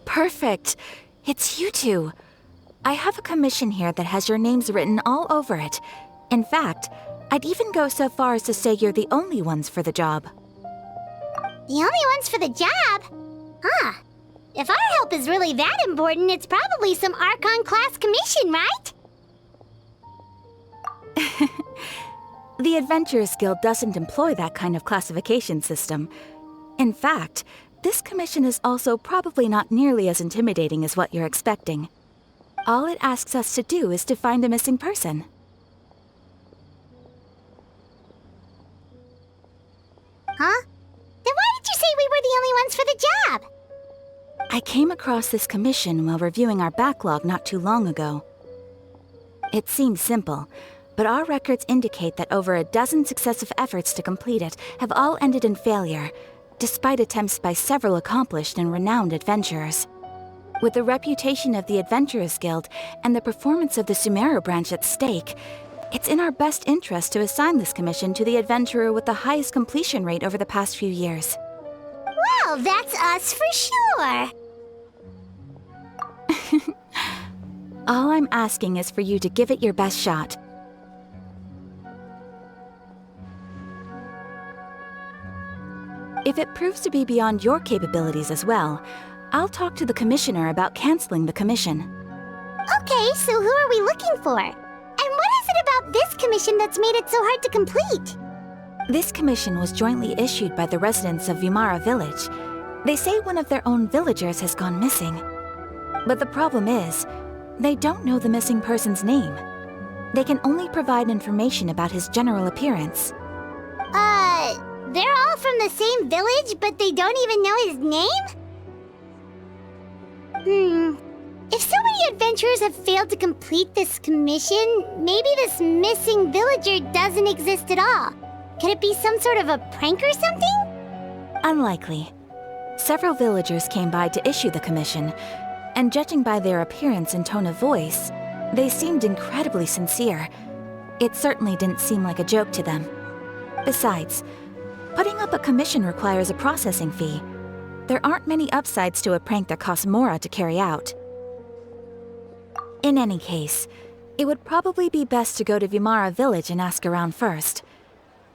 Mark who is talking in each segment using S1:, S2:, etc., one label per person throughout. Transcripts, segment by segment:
S1: Perfect. It's you two. I have a commission here that has your names written all over it. In fact, I'd even go so far as to say you're the only ones for the job.
S2: The only ones for the job? Huh. If our help is really that important, it's probably some Archon class commission, right?
S1: The Adventurers Guild doesn't employ that kind of classification system. In fact, this commission is also probably not nearly as intimidating as what you're expecting. All it asks us to do is to find a missing person.
S2: Huh? Then why did you say we were the only ones for the job?
S1: I came across this commission while reviewing our backlog not too long ago. It seems simple, but our records indicate that over a dozen successive efforts to complete it have all ended in failure, despite attempts by several accomplished and renowned adventurers. With the reputation of the Adventurers Guild and the performance of the Sumeru branch at stake, it's in our best interest to assign this commission to the adventurer with the highest completion rate over the past few years.
S2: Well, that's us for sure.
S1: All I'm asking is for you to give it your best shot. If it proves to be beyond your capabilities as well, I'll talk to the commissioner about canceling the commission.
S2: Okay, so who are we looking for? And what is it about this commission that's made it so hard to complete?
S1: This commission was jointly issued by the residents of Vimara Village. They say one of their own villagers has gone missing. But the problem is, they don't know the missing person's name. They can only provide information about his general appearance.
S2: They're all from the same village, but they don't even know his name? If so many adventurers have failed to complete this commission, maybe this missing villager doesn't exist at all. Could it be some sort of a prank or something?
S1: Unlikely. Several villagers came by to issue the commission, and judging by their appearance and tone of voice, they seemed incredibly sincere. It certainly didn't seem like a joke to them. Besides, putting up a commission requires a processing fee. There aren't many upsides to a prank that costs Mora to carry out. In any case, it would probably be best to go to Vimara Village and ask around first.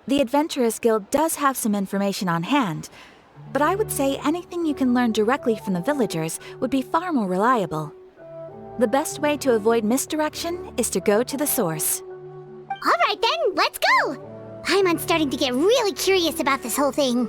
S1: The Adventurers Guild does have some information on hand, but I would say anything you can learn directly from the villagers would be far more reliable. The best way to avoid misdirection is to go to the source.
S2: All right then, let's go! I'm starting to get really curious about this whole thing.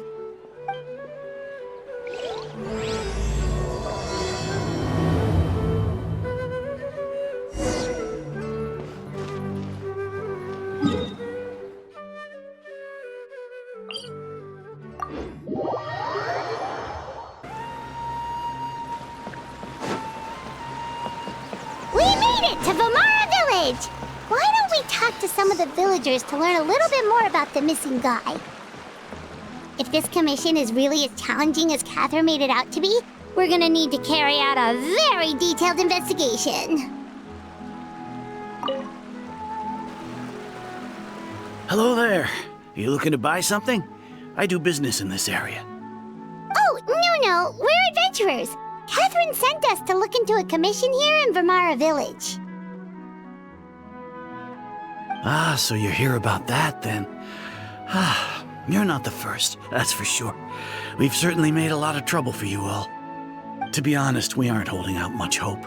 S2: We made it to Vimara Village! Why don't we talk to some of the villagers to learn a little bit more about the missing guy? If this commission is really as challenging as Katheryne made it out to be, we're gonna need to carry out a very detailed investigation.
S3: Hello there. You looking to buy something? I do business in this area.
S2: Oh, no, we're adventurers. Katheryne sent us to look into a commission here in Vimara Village.
S3: Ah, so you're here about that, then. Ah, you're not the first, that's for sure. We've certainly made a lot of trouble for you all. To be honest, we aren't holding out much hope.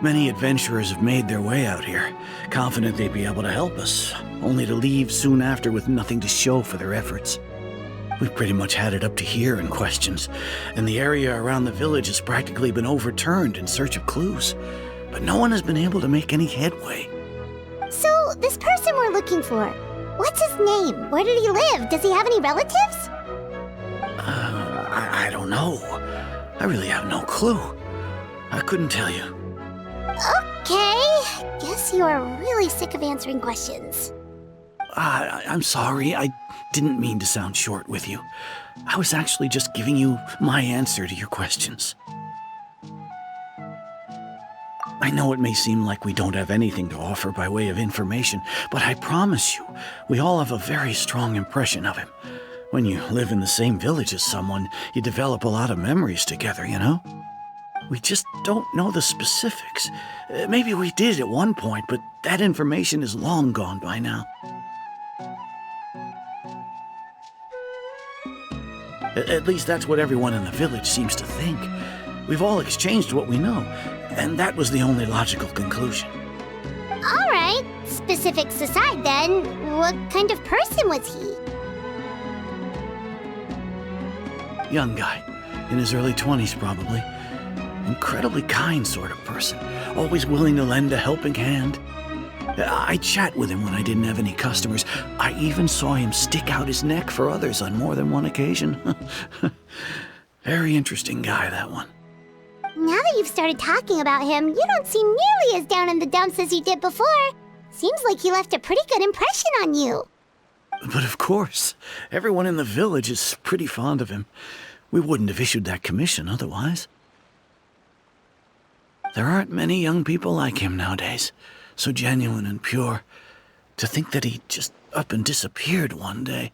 S3: Many adventurers have made their way out here, confident they'd be able to help us, only to leave soon after with nothing to show for their efforts. We've pretty much had it up to here in questions, and the area around the village has practically been overturned in search of clues. But no one has been able to make any headway.
S2: So, this person we're looking for, what's his name? Where did he live? Does he have any relatives?
S3: I don't know. I really have no clue. I couldn't tell you.
S2: Okay, guess you are really sick of answering questions.
S3: I'm sorry, I didn't mean to sound short with you. I was actually just giving you my answer to your questions. I know it may seem like we don't have anything to offer by way of information, but I promise you, we all have a very strong impression of him. When you live in the same village as someone, you develop a lot of memories together, you know? We just don't know the specifics. Maybe we did at one point, but that information is long gone by now. At least that's what everyone in the village seems to think. We've all exchanged what we know, and that was the only logical conclusion.
S2: All right, specifics aside then, what kind of person was he?
S3: Young guy, in his early 20s probably. Incredibly kind sort of person, always willing to lend a helping hand. I chat with him when I didn't have any customers. I even saw him stick out his neck for others on more than one occasion. Very interesting guy, that one.
S2: Now that you've started talking about him, you don't seem nearly as down in the dumps as you did before. Seems like he left a pretty good impression on you.
S3: But of course, everyone in the village is pretty fond of him. We wouldn't have issued that commission otherwise. There aren't many young people like him nowadays, so genuine and pure. To think that he just up and disappeared one day.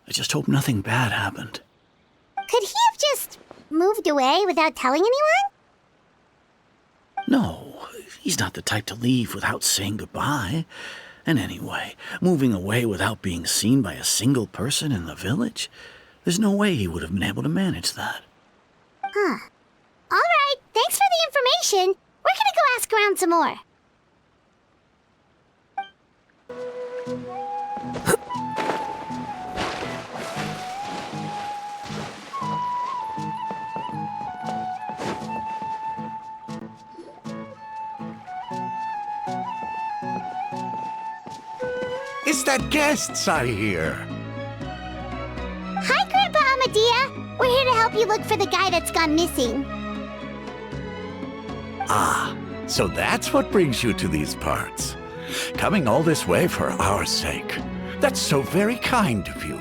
S3: I just hope nothing bad happened.
S2: Could he have just moved away without telling anyone?
S3: No, he's not the type to leave without saying goodbye. And anyway, moving away without being seen by a single person in the village? There's no way he would have been able to manage that.
S2: Huh. All right, thanks for the information. We're gonna go ask around some more.
S4: Is that guests I hear?
S2: Hi, Grandpa Amadhiah. We're here to help you look for the guy that's gone missing.
S4: Ah, so that's what brings you to these parts. Coming all this way for our sake. That's so very kind of you.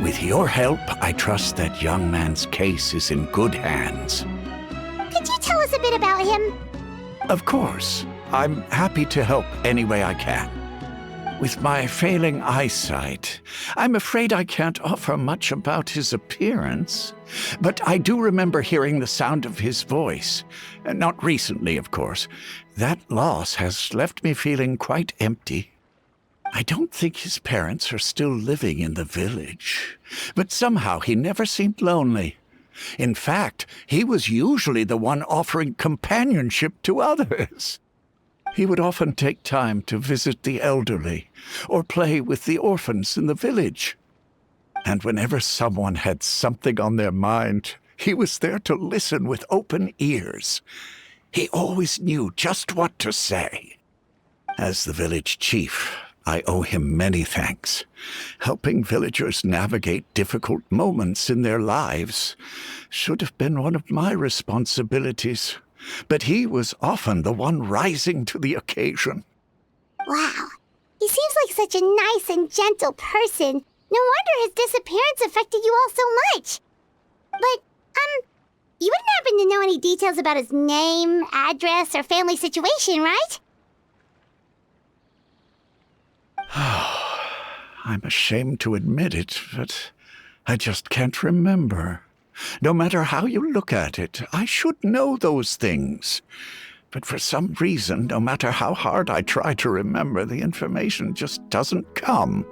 S4: With your help, I trust that young man's case is in good hands.
S2: Could you tell us a bit about him?
S4: Of course. I'm happy to help any way I can. With my failing eyesight, I'm afraid I can't offer much about his appearance. But I do remember hearing the sound of his voice. Not recently, of course. That loss has left me feeling quite empty. I don't think his parents are still living in the village. But somehow he never seemed lonely. In fact, he was usually the one offering companionship to others. He would often take time to visit the elderly or play with the orphans in the village. And whenever someone had something on their mind, he was there to listen with open ears. He always knew just what to say. As the village chief, I owe him many thanks. Helping villagers navigate difficult moments in their lives should have been one of my responsibilities. But he was often the one rising to the occasion.
S2: Wow. He seems like such a nice and gentle person. No wonder his disappearance affected you all so much. But, you wouldn't happen to know any details about his name, address, or family situation, right?
S4: I'm ashamed to admit it, but I just can't remember. No matter how you look at it, I should know those things. But for some reason, no matter how hard I try to remember, the information just doesn't come.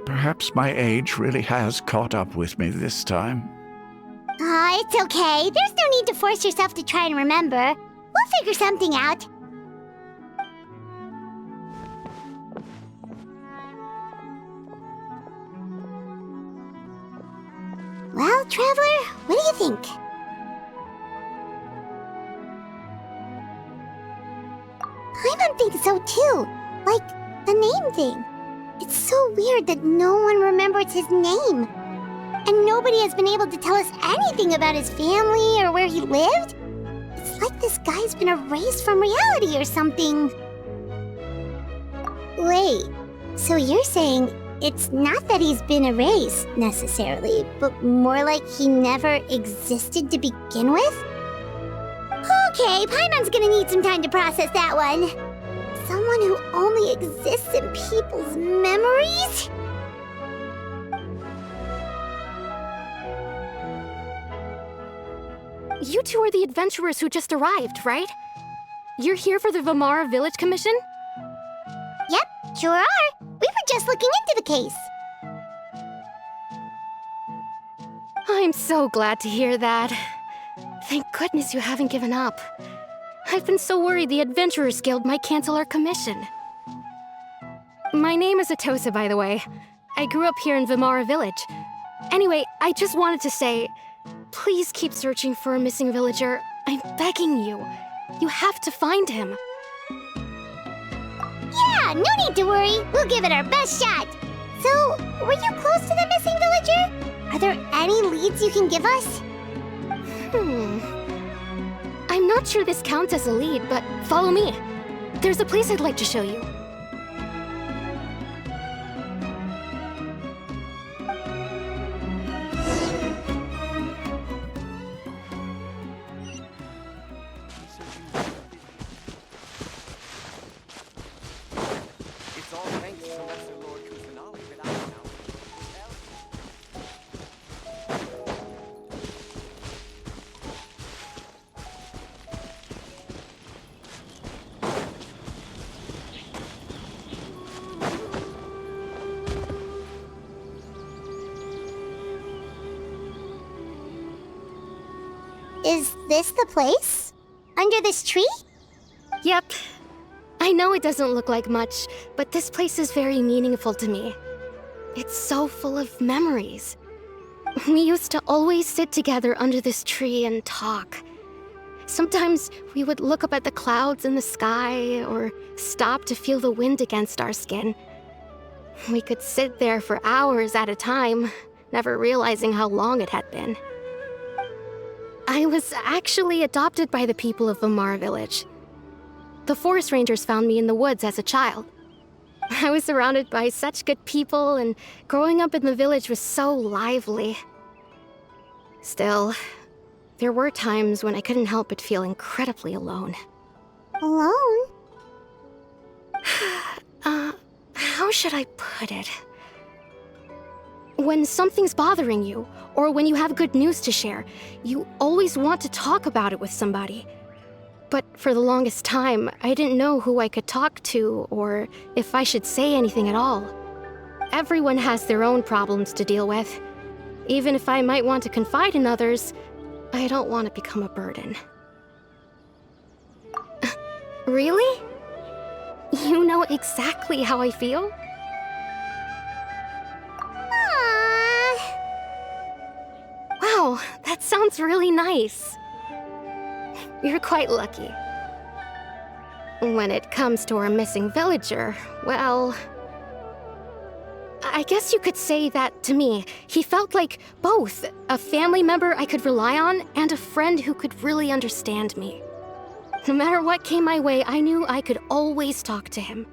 S4: Perhaps my age really has caught up with me this time.
S2: It's okay. There's no need to force yourself to try and remember. We'll figure something out. Well, Traveler, what do you think? Paimon thinks so too. Like, the name thing. It's so weird that no one remembers his name. And nobody has been able to tell us anything about his family or where he lived. It's like this guy's been erased from reality or something. Wait, so you're saying it's not that he's been erased, necessarily, but more like he never existed to begin with? Okay, Paimon's gonna need some time to process that one. Someone who only exists in people's memories?
S5: You two are the adventurers who just arrived, right? You're here for the Vamara Village Commission?
S2: Yep, sure are. We were just looking into the case.
S5: I'm so glad to hear that. Thank goodness you haven't given up. I've been so worried the Adventurers Guild might cancel our commission. My name is Atossa, by the way. I grew up here in Vamara Village. Anyway, I just wanted to say, please keep searching for a missing villager. I'm begging you. You have to find him.
S2: Yeah, no need to worry. We'll give it our best shot. So, were you close to the missing villager? Are there any leads you can give us?
S5: I'm not sure this counts as a lead, but follow me. There's a place I'd like to show you.
S2: Is this the place? Under this tree?
S5: Yep. I know it doesn't look like much, but this place is very meaningful to me. It's so full of memories. We used to always sit together under this tree and talk. Sometimes we would look up at the clouds in the sky, or stop to feel the wind against our skin. We could sit there for hours at a time, never realizing how long it had been. I was actually adopted by the people of Vamara Village. The forest rangers found me in the woods as a child. I was surrounded by such good people, and growing up in the village was so lively. Still, there were times when I couldn't help but feel incredibly alone.
S2: Alone?
S5: How should I put it? When something's bothering you, or when you have good news to share, you always want to talk about it with somebody. But for the longest time, I didn't know who I could talk to, or if I should say anything at all. Everyone has their own problems to deal with. Even if I might want to confide in others, I don't want to become a burden. Really? You know exactly how I feel? Wow, that sounds really nice. You're quite lucky. When it comes to our missing villager, well, I guess you could say that to me. He felt like both a family member I could rely on and a friend who could really understand me. No matter what came my way, I knew I could always talk to him.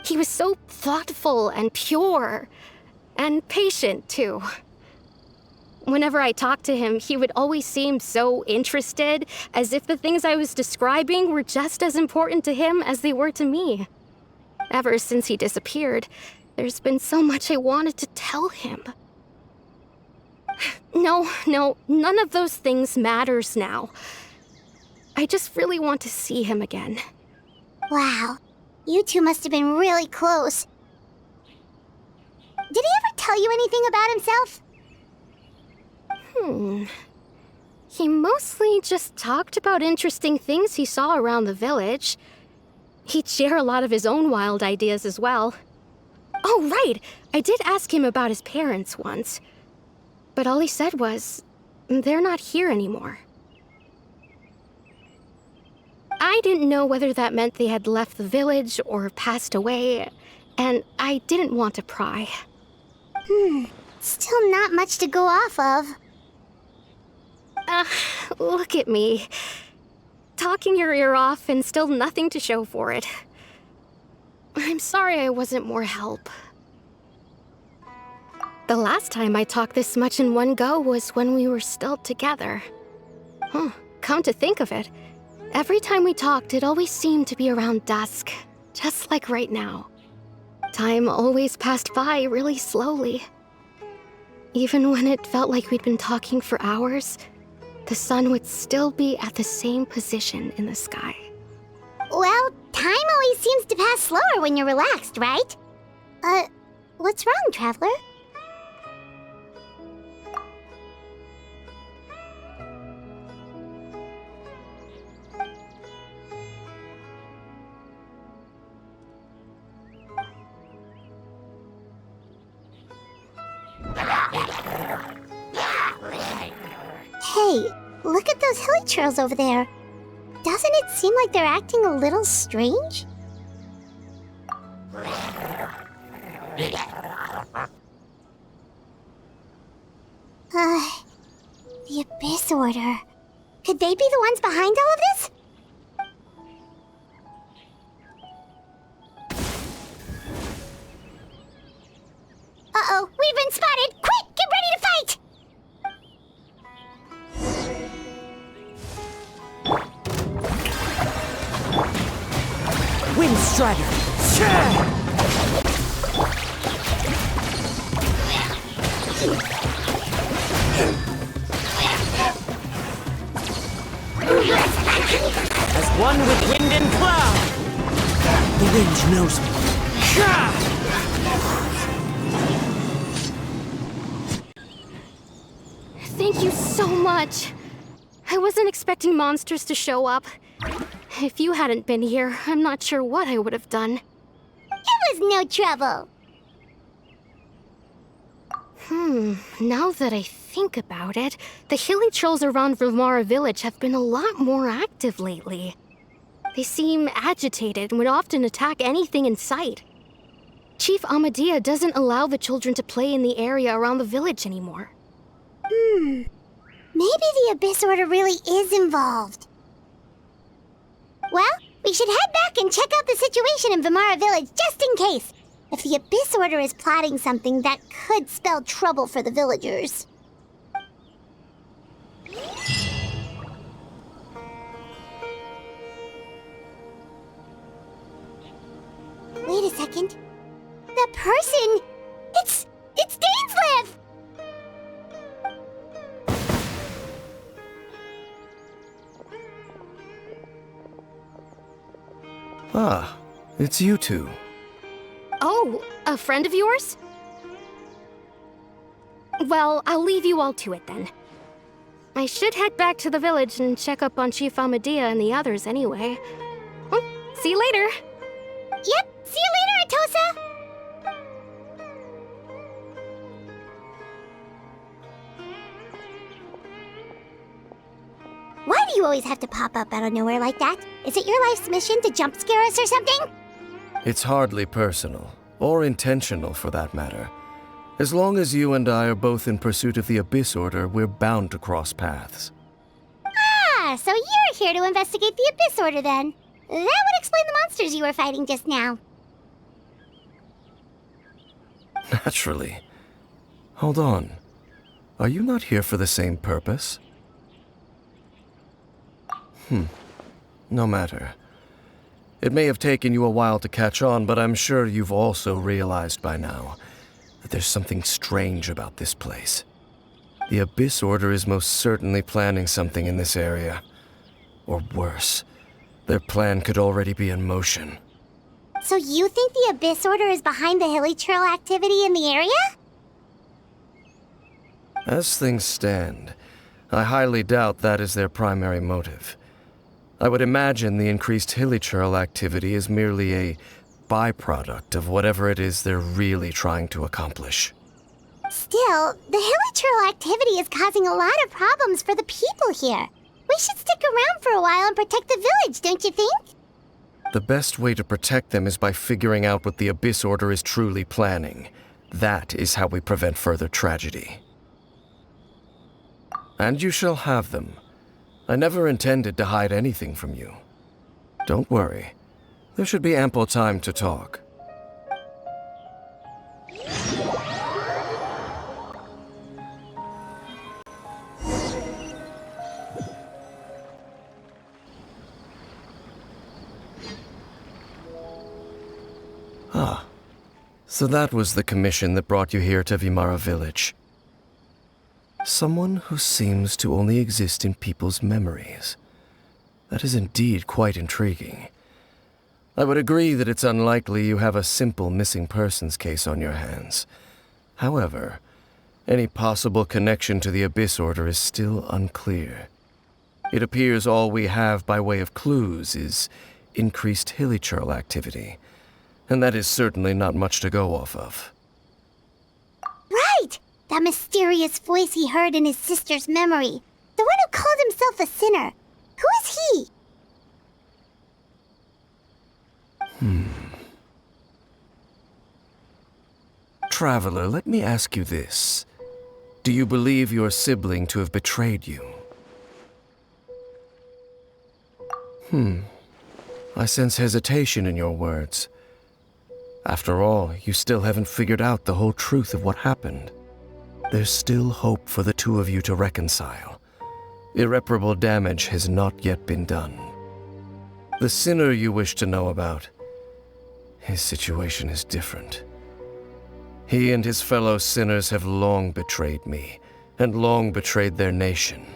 S5: He was so thoughtful and pure, and patient too. Whenever I talked to him, he would always seem so interested, as if the things I was describing were just as important to him as they were to me. Ever since he disappeared, there's been so much I wanted to tell him. No, none of those things matters now. I just really want to see him again.
S2: Wow, you two must have been really close. Did he ever tell you anything about himself?
S5: He mostly just talked about interesting things he saw around the village. He'd share a lot of his own wild ideas as well. Oh, right! I did ask him about his parents once. But all he said was, they're not here anymore. I didn't know whether that meant they had left the village or passed away, and I didn't want to pry.
S2: Still not much to go off of.
S5: Look at me. Talking your ear off and still nothing to show for it. I'm sorry I wasn't more help. The last time I talked this much in one go was when we were still together. Come to think of it, every time we talked, it always seemed to be around dusk, just like right now. Time always passed by really slowly. Even when it felt like we'd been talking for hours, the sun would still be at the same position in the sky.
S2: Well, time always seems to pass slower when you're relaxed, right? What's wrong, Traveler? Hey, look at those hilly trails over there. Doesn't it seem like they're acting a little strange? The Abyss Order. Could they be the ones behind all of this? Uh-oh, we've been spotted! Quick, get ready to fight!
S6: Windstrider! As one with wind and cloud! The wind knows me.
S5: Thank you so much. I wasn't expecting monsters to show up. If you hadn't been here, I'm not sure what I would have done.
S2: It was no trouble.
S5: Now that I think about it, the hilly trolls around Vimara village have been a lot more active lately. They seem agitated and would often attack anything in sight. Chief Amadhiah doesn't allow the children to play in the area around the village anymore.
S2: Maybe the Abyss Order really is involved. Well, we should head back and check out the situation in Vimara village just in case. If the Abyss Order is plotting something that could spell trouble for the villagers. Wait a second. That person! It's Dainsleif!
S7: Ah, it's you two.
S5: Oh, a friend of yours? Well, I'll leave you all to it then. I should head back to the village and check up on Chief Amadhiah and the others anyway. Well, see you later.
S2: Yep, see you later, Atossa! Why do you always have to pop up out of nowhere like that? Is it your life's mission to jump scare us or something?
S7: It's hardly personal, or intentional for that matter. As long as you and I are both in pursuit of the Abyss Order, we're bound to cross paths.
S2: Ah, so you're here to investigate the Abyss Order then. That would explain the monsters you were fighting just now.
S7: Naturally. Hold on. Are you not here for the same purpose? No matter. It may have taken you a while to catch on, but I'm sure you've also realized by now that there's something strange about this place. The Abyss Order is most certainly planning something in this area. Or worse, their plan could already be in motion.
S2: So you think the Abyss Order is behind the hilly trail activity in the area?
S7: As things stand, I highly doubt that is their primary motive. I would imagine the increased hilly trail activity is merely a byproduct of whatever it is they're really trying to accomplish.
S2: Still, the hilly trail activity is causing a lot of problems for the people here. We should stick around for a while and protect the village, don't you think?
S7: The best way to protect them is by figuring out what the Abyss Order is truly planning. That is how we prevent further tragedy. And you shall have them. I never intended to hide anything from you. Don't worry. There should be ample time to talk. Ah, so that was the commission that brought you here to Vimara village. Someone who seems to only exist in people's memories. That is indeed quite intriguing. I would agree that it's unlikely you have a simple missing persons case on your hands. However, any possible connection to the Abyss Order is still unclear. It appears all we have by way of clues is increased hilichurl activity, and that is certainly not much to go off of.
S2: Right! That mysterious voice he heard in his sister's memory. The one who called himself a sinner. Who is he?
S7: Traveler, let me ask you this. Do you believe your sibling to have betrayed you? I sense hesitation in your words. After all, you still haven't figured out the whole truth of what happened. There's still hope for the two of you to reconcile. Irreparable damage has not yet been done. The sinner you wish to know about, his situation is different. He and his fellow sinners have long betrayed me, and long betrayed their nation.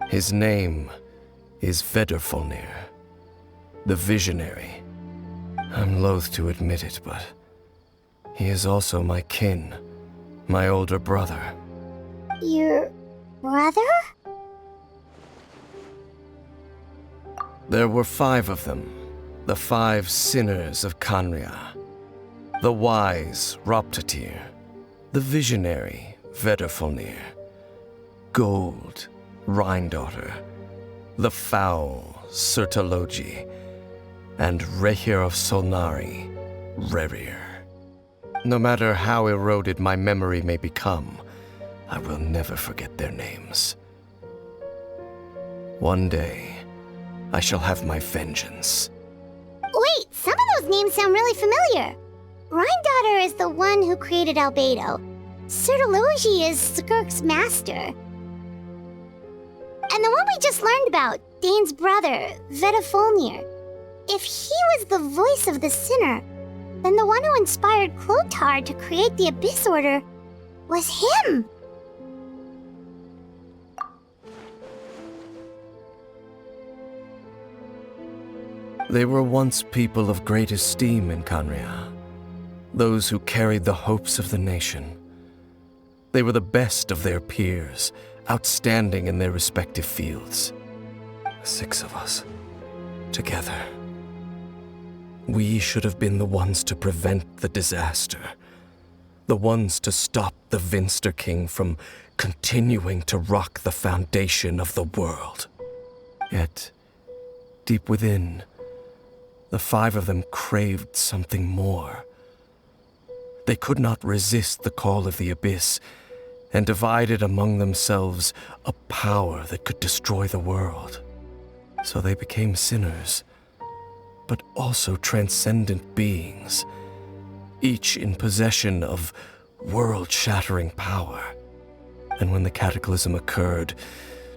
S7: His name is Vedrfolnir, the Visionary. I'm loath to admit it, but he is also my kin, my older brother.
S2: Your brother?
S7: There were 5 of them, the 5 sinners of Khaenri'ah. The wise Roptatyr, the visionary Vedrfolnir, Gold Rhindaughter, the foul Sertologi, and Rehir of Solnari, Rerir. No matter how eroded my memory may become, I will never forget their names. One day, I shall have my vengeance.
S2: Wait, some of those names sound really familiar. Rhindaughter is the one who created Albedo. Sertologi is Skirk's master. And the one we just learned about, Dane's brother, Vedrfolnir. If he was the voice of the sinner, then the one who inspired Clothar to create the Abyss Order was him.
S7: They were once people of great esteem in Khaenri'ah, those who carried the hopes of the nation. They were the best of their peers, outstanding in their respective fields. 6 of us, together. We should have been the ones to prevent the disaster, the ones to stop the Vinster King from continuing to rock the foundation of the world. Yet, deep within, the 5 of them craved something more. They could not resist the call of the Abyss, and divided among themselves a power that could destroy the world. So they became sinners, but also transcendent beings, each in possession of world-shattering power. And when the cataclysm occurred,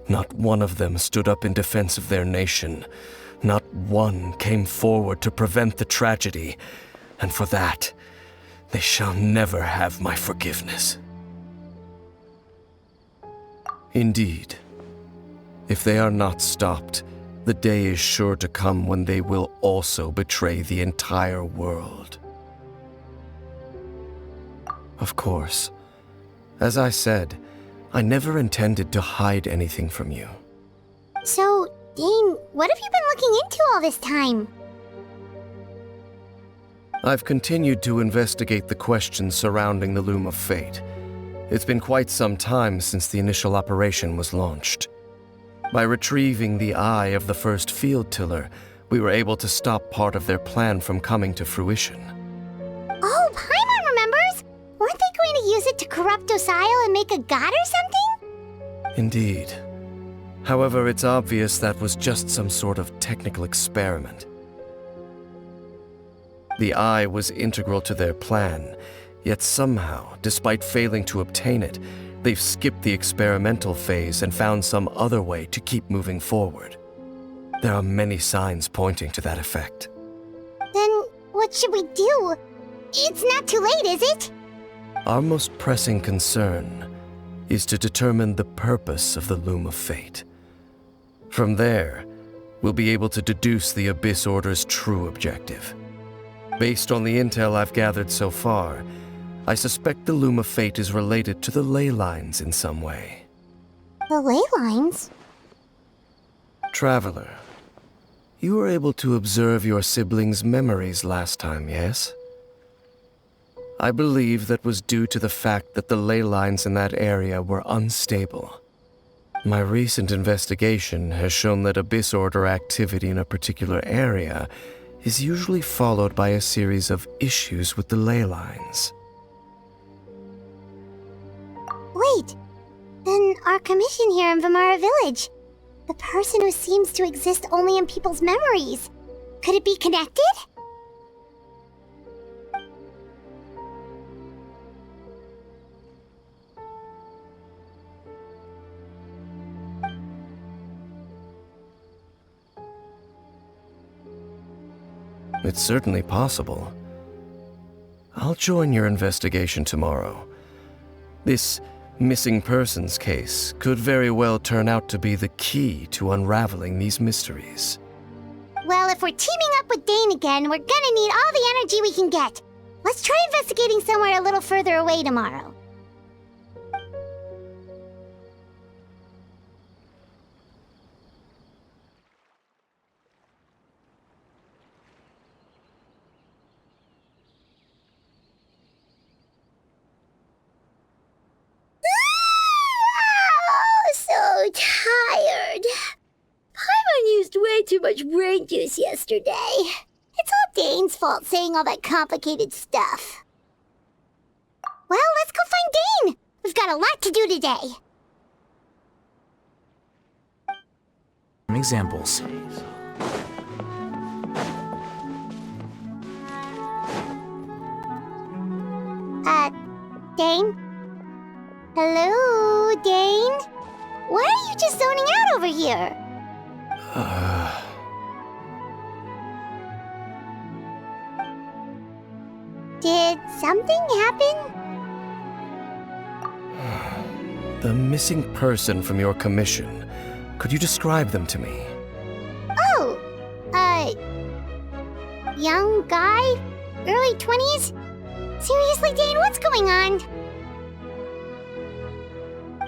S7: not one of them stood up in defense of their nation. Not one came forward to prevent the tragedy, and for that, they shall never have my forgiveness. Indeed, if they are not stopped, the day is sure to come when they will also betray the entire world. Of course, as I said, I never intended to hide anything from you.
S2: So, Dane, what have you been looking into all this time?
S7: I've continued to investigate the questions surrounding the Loom of Fate. It's been quite some time since the initial operation was launched. By retrieving the eye of the first field tiller, we were able to stop part of their plan from coming to fruition.
S2: Oh, Paimon remembers! Weren't they going to use it to corrupt Osial and make a god or something?
S7: Indeed. However, it's obvious that was just some sort of technical experiment. The eye was integral to their plan, yet somehow, despite failing to obtain it, they've skipped the experimental phase and found some other way to keep moving forward. There are many signs pointing to that effect.
S2: Then, what should we do? It's not too late, is it?
S7: Our most pressing concern is to determine the purpose of the Loom of Fate. From there, we'll be able to deduce the Abyss Order's true objective. Based on the intel I've gathered so far, I suspect the Loom of Fate is related to the ley lines in some way.
S2: The ley lines?
S7: Traveler, you were able to observe your siblings' memories last time, yes? I believe that was due to the fact that the ley lines in that area were unstable. My recent investigation has shown that Abyss Order activity in a particular area is usually followed by a series of issues with the ley lines.
S2: Wait, then our commission here in Vamara Village, the person who seems to exist only in people's memories, could it be connected?
S7: It's certainly possible. I'll join your investigation tomorrow. This missing persons case could very well turn out to be the key to unraveling these mysteries.
S2: Well, if we're teaming up with Dane again, we're gonna need all the energy we can get. Let's try investigating somewhere a little further away tomorrow. Tired. Paimon used way too much brain juice yesterday. It's all Dane's fault saying all that complicated stuff. Well, let's go find Dane. We've got a lot to do today.
S6: Examples.
S2: Dane? Hello, Dane? Why are you just zoning out over here? Did something happen?
S7: The missing person from your commission. Could you describe them to me?
S2: Oh, young guy? Early 20s? Seriously, Dane, what's going on?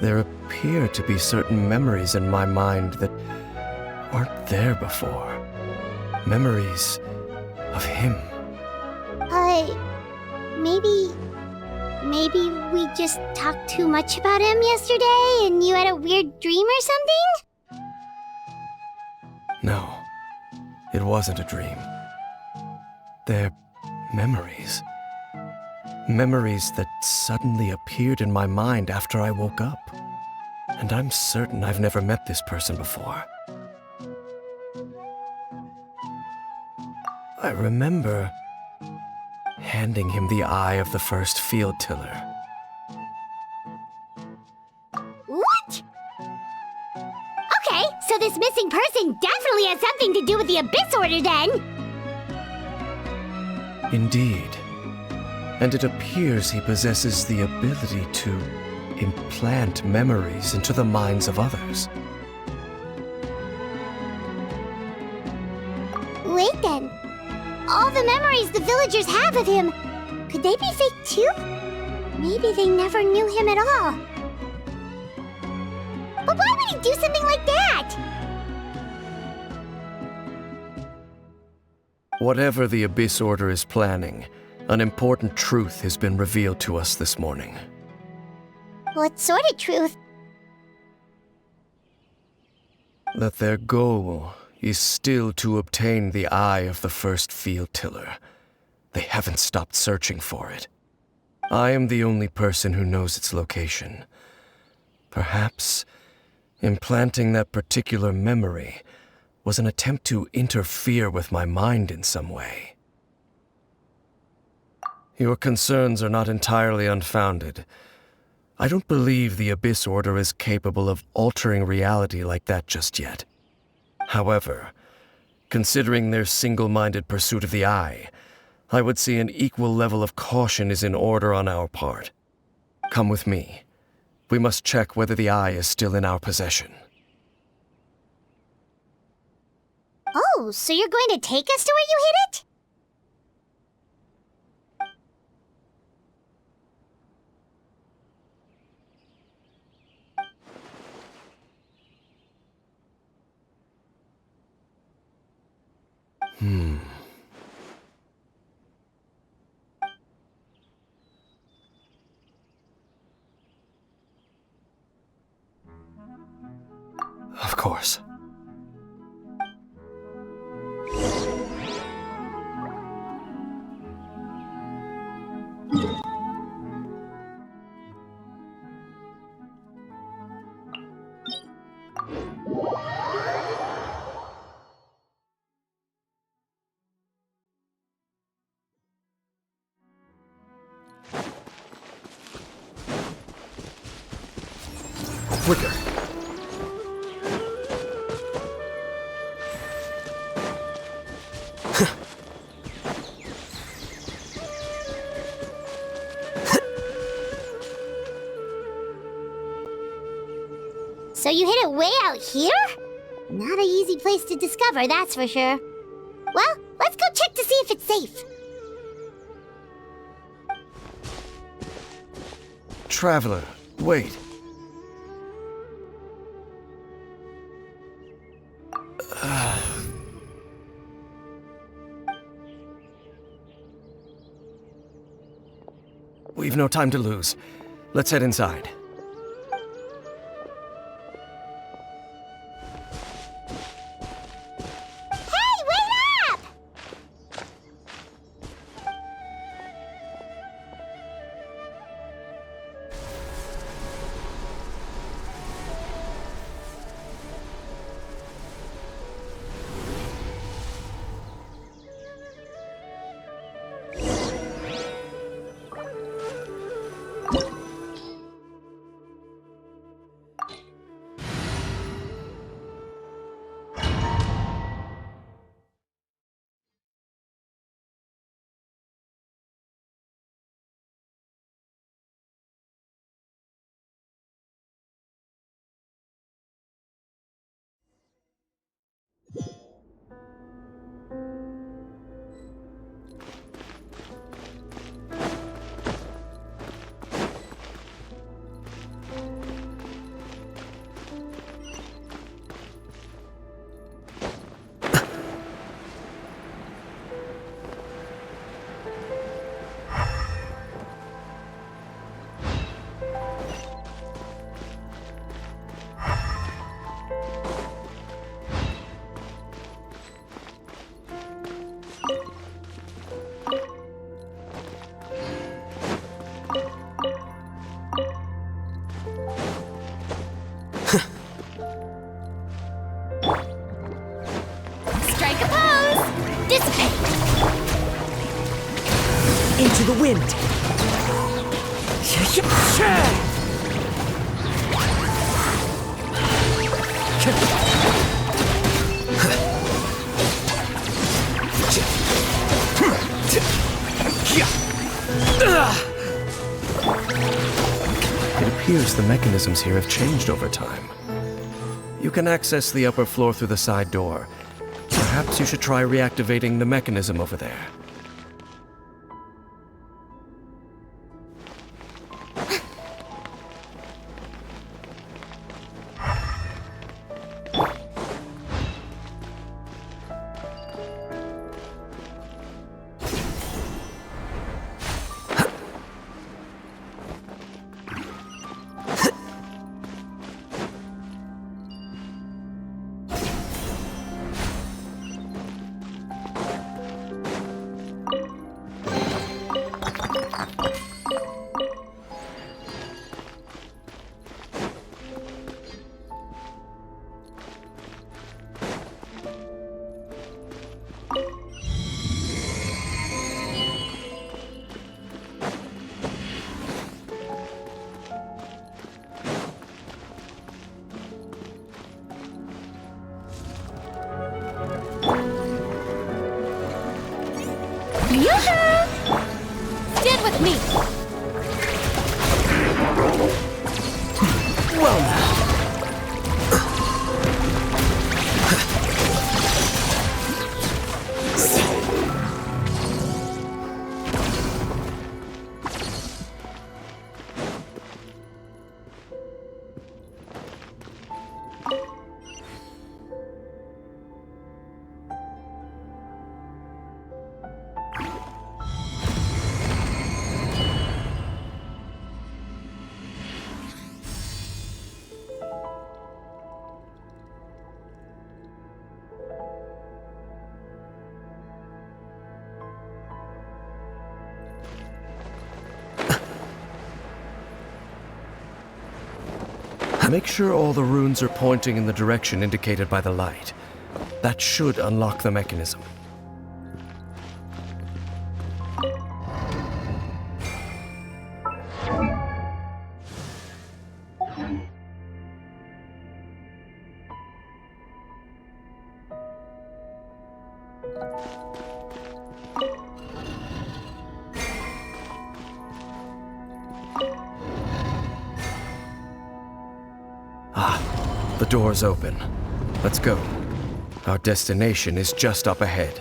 S7: There appear to be certain memories in my mind that weren't there before. Memories of him.
S2: Maybe we just talked too much about him yesterday and you had a weird dream or something?
S7: No, it wasn't a dream. They're memories. Memories that suddenly appeared in my mind after I woke up. And I'm certain I've never met this person before. I remember handing him the eye of the first field tiller.
S2: What? Okay, so this missing person definitely has something to do with the Abyss Order then!
S7: Indeed. And it appears he possesses the ability to implant memories into the minds of others.
S2: Wait then. All the memories the villagers have of him, could they be fake too? Maybe they never knew him at all. But why would he do something like that?
S7: Whatever the Abyss Order is planning, an important truth has been revealed to us this morning.
S2: What sort of truth?
S7: That their goal is still to obtain the eye of the first field tiller. They haven't stopped searching for it. I am the only person who knows its location. Perhaps implanting that particular memory was an attempt to interfere with my mind in some way. Your concerns are not entirely unfounded. I don't believe the Abyss Order is capable of altering reality like that just yet. However, considering their single-minded pursuit of the Eye, I would say an equal level of caution is in order on our part. Come with me. we must check whether the eye is still in our possession.
S2: Oh, so you're going to take us to where you hid it?
S7: Of course. Quicker.
S2: So you hid it way out here? Not an easy place to discover, that's for sure. Well, let's go check to see if it's safe.
S7: Traveler, wait. We've no time to lose. Let's head inside.
S2: Hey, wait up!
S6: Into the wind.
S7: It appears the mechanisms here have changed over time. You can access the upper floor through the side door. Perhaps you should try reactivating the mechanism over there.
S5: Stand with me!
S6: Well now.
S7: Make sure all the runes are pointing in the direction indicated by the light. That should unlock the mechanism. The door's open. Let's go. Our destination is just up ahead.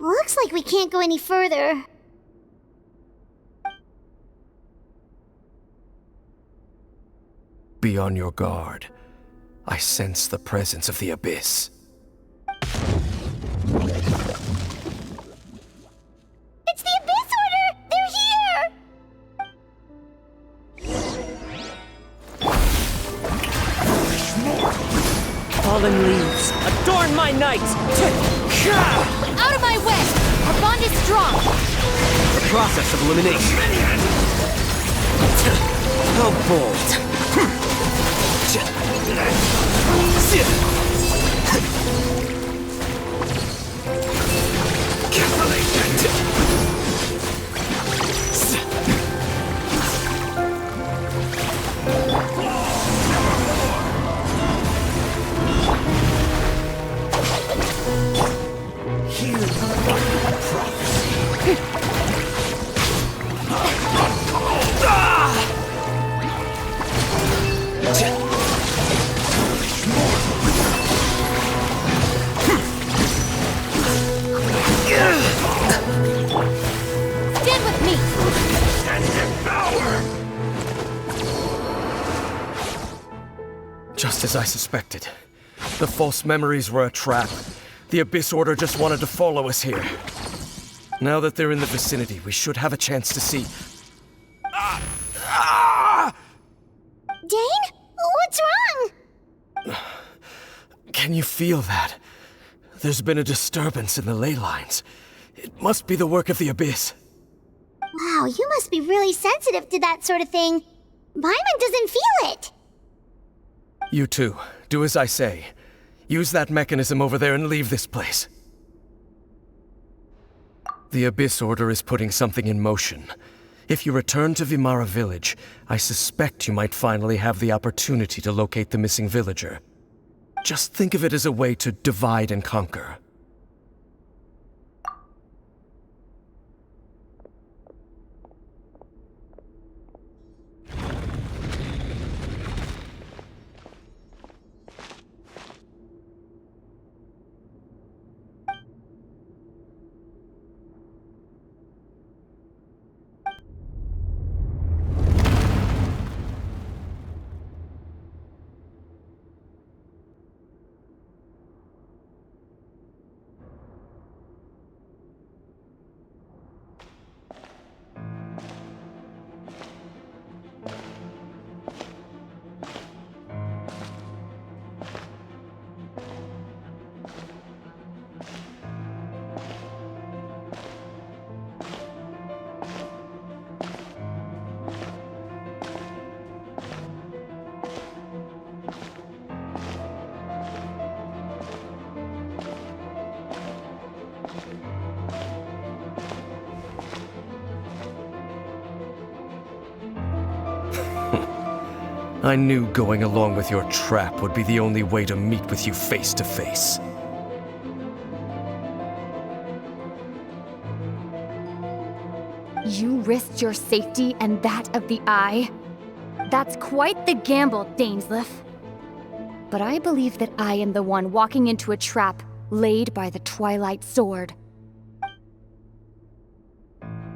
S2: Looks like we can't go any further.
S7: Be on your guard. I sense the presence of the Abyss.
S2: It's the Abyss Order! They're here!
S6: Fallen leaves, adorn my night!
S5: Out of my way! Our bond is strong!
S6: The process of elimination. How bold!
S7: Just as I suspected. The false memories were a trap. The Abyss Order just wanted to follow us here. Now that they're in the vicinity, we should have a chance to see.
S2: Dane? What's wrong?
S7: Can you feel that? There's been a disturbance in the ley lines. It must be the work of the Abyss.
S2: Wow, you must be really sensitive to that sort of thing. Paimon doesn't feel it.
S7: You too. Do as I say. Use that mechanism over there and leave this place. The Abyss Order is putting something in motion. If you return to Vimara Village, I suspect you might finally have the opportunity to locate the missing villager. Just think of it as a way to divide and conquer. I knew going along with your trap would be the only way to meet with you face to face.
S8: You risked your safety and that of the Eye? That's quite the gamble, Dainsleif. But I believe that I am the one walking into a trap laid by the Twilight Sword.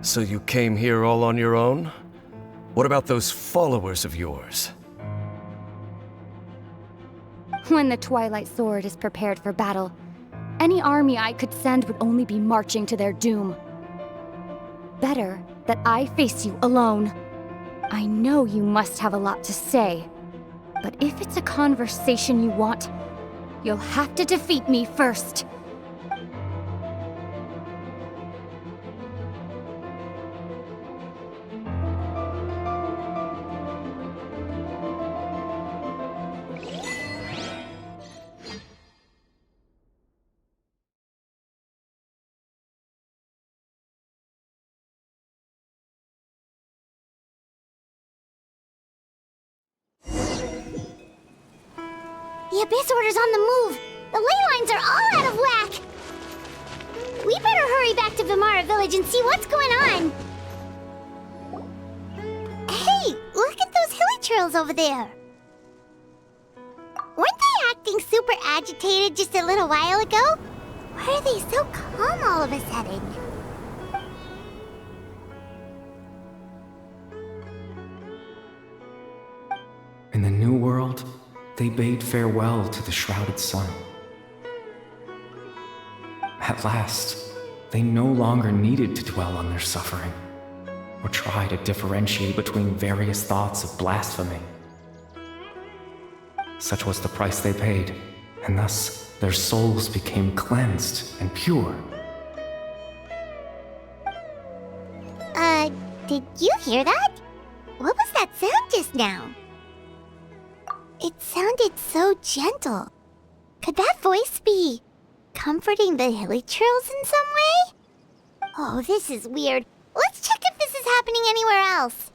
S7: So you came here all on your own? What about those followers of yours?
S8: When the Twilight Sword is prepared for battle, any army I could send would only be marching to their doom. Better that I face you alone. I know you must have a lot to say, but if it's a conversation you want, you'll have to defeat me first.
S2: The Abyss Order's on the move! The ley lines are all out of whack! We better hurry back to Vimara Village and see what's going on! Hey, look at those hilly trails over there! Weren't they acting super agitated just a little while ago? Why are they so calm all of a sudden?
S9: In the New World, they bade farewell to the shrouded sun. At last, they no longer needed to dwell on their suffering, or try to differentiate between various thoughts of blasphemy. Such was the price they paid, and thus their souls became cleansed and pure.
S2: Did you hear that? What was that sound just now? It sounded so gentle. Could that voice be comforting the hilly trails in some way? Oh, this is weird. Let's check if this is happening anywhere else.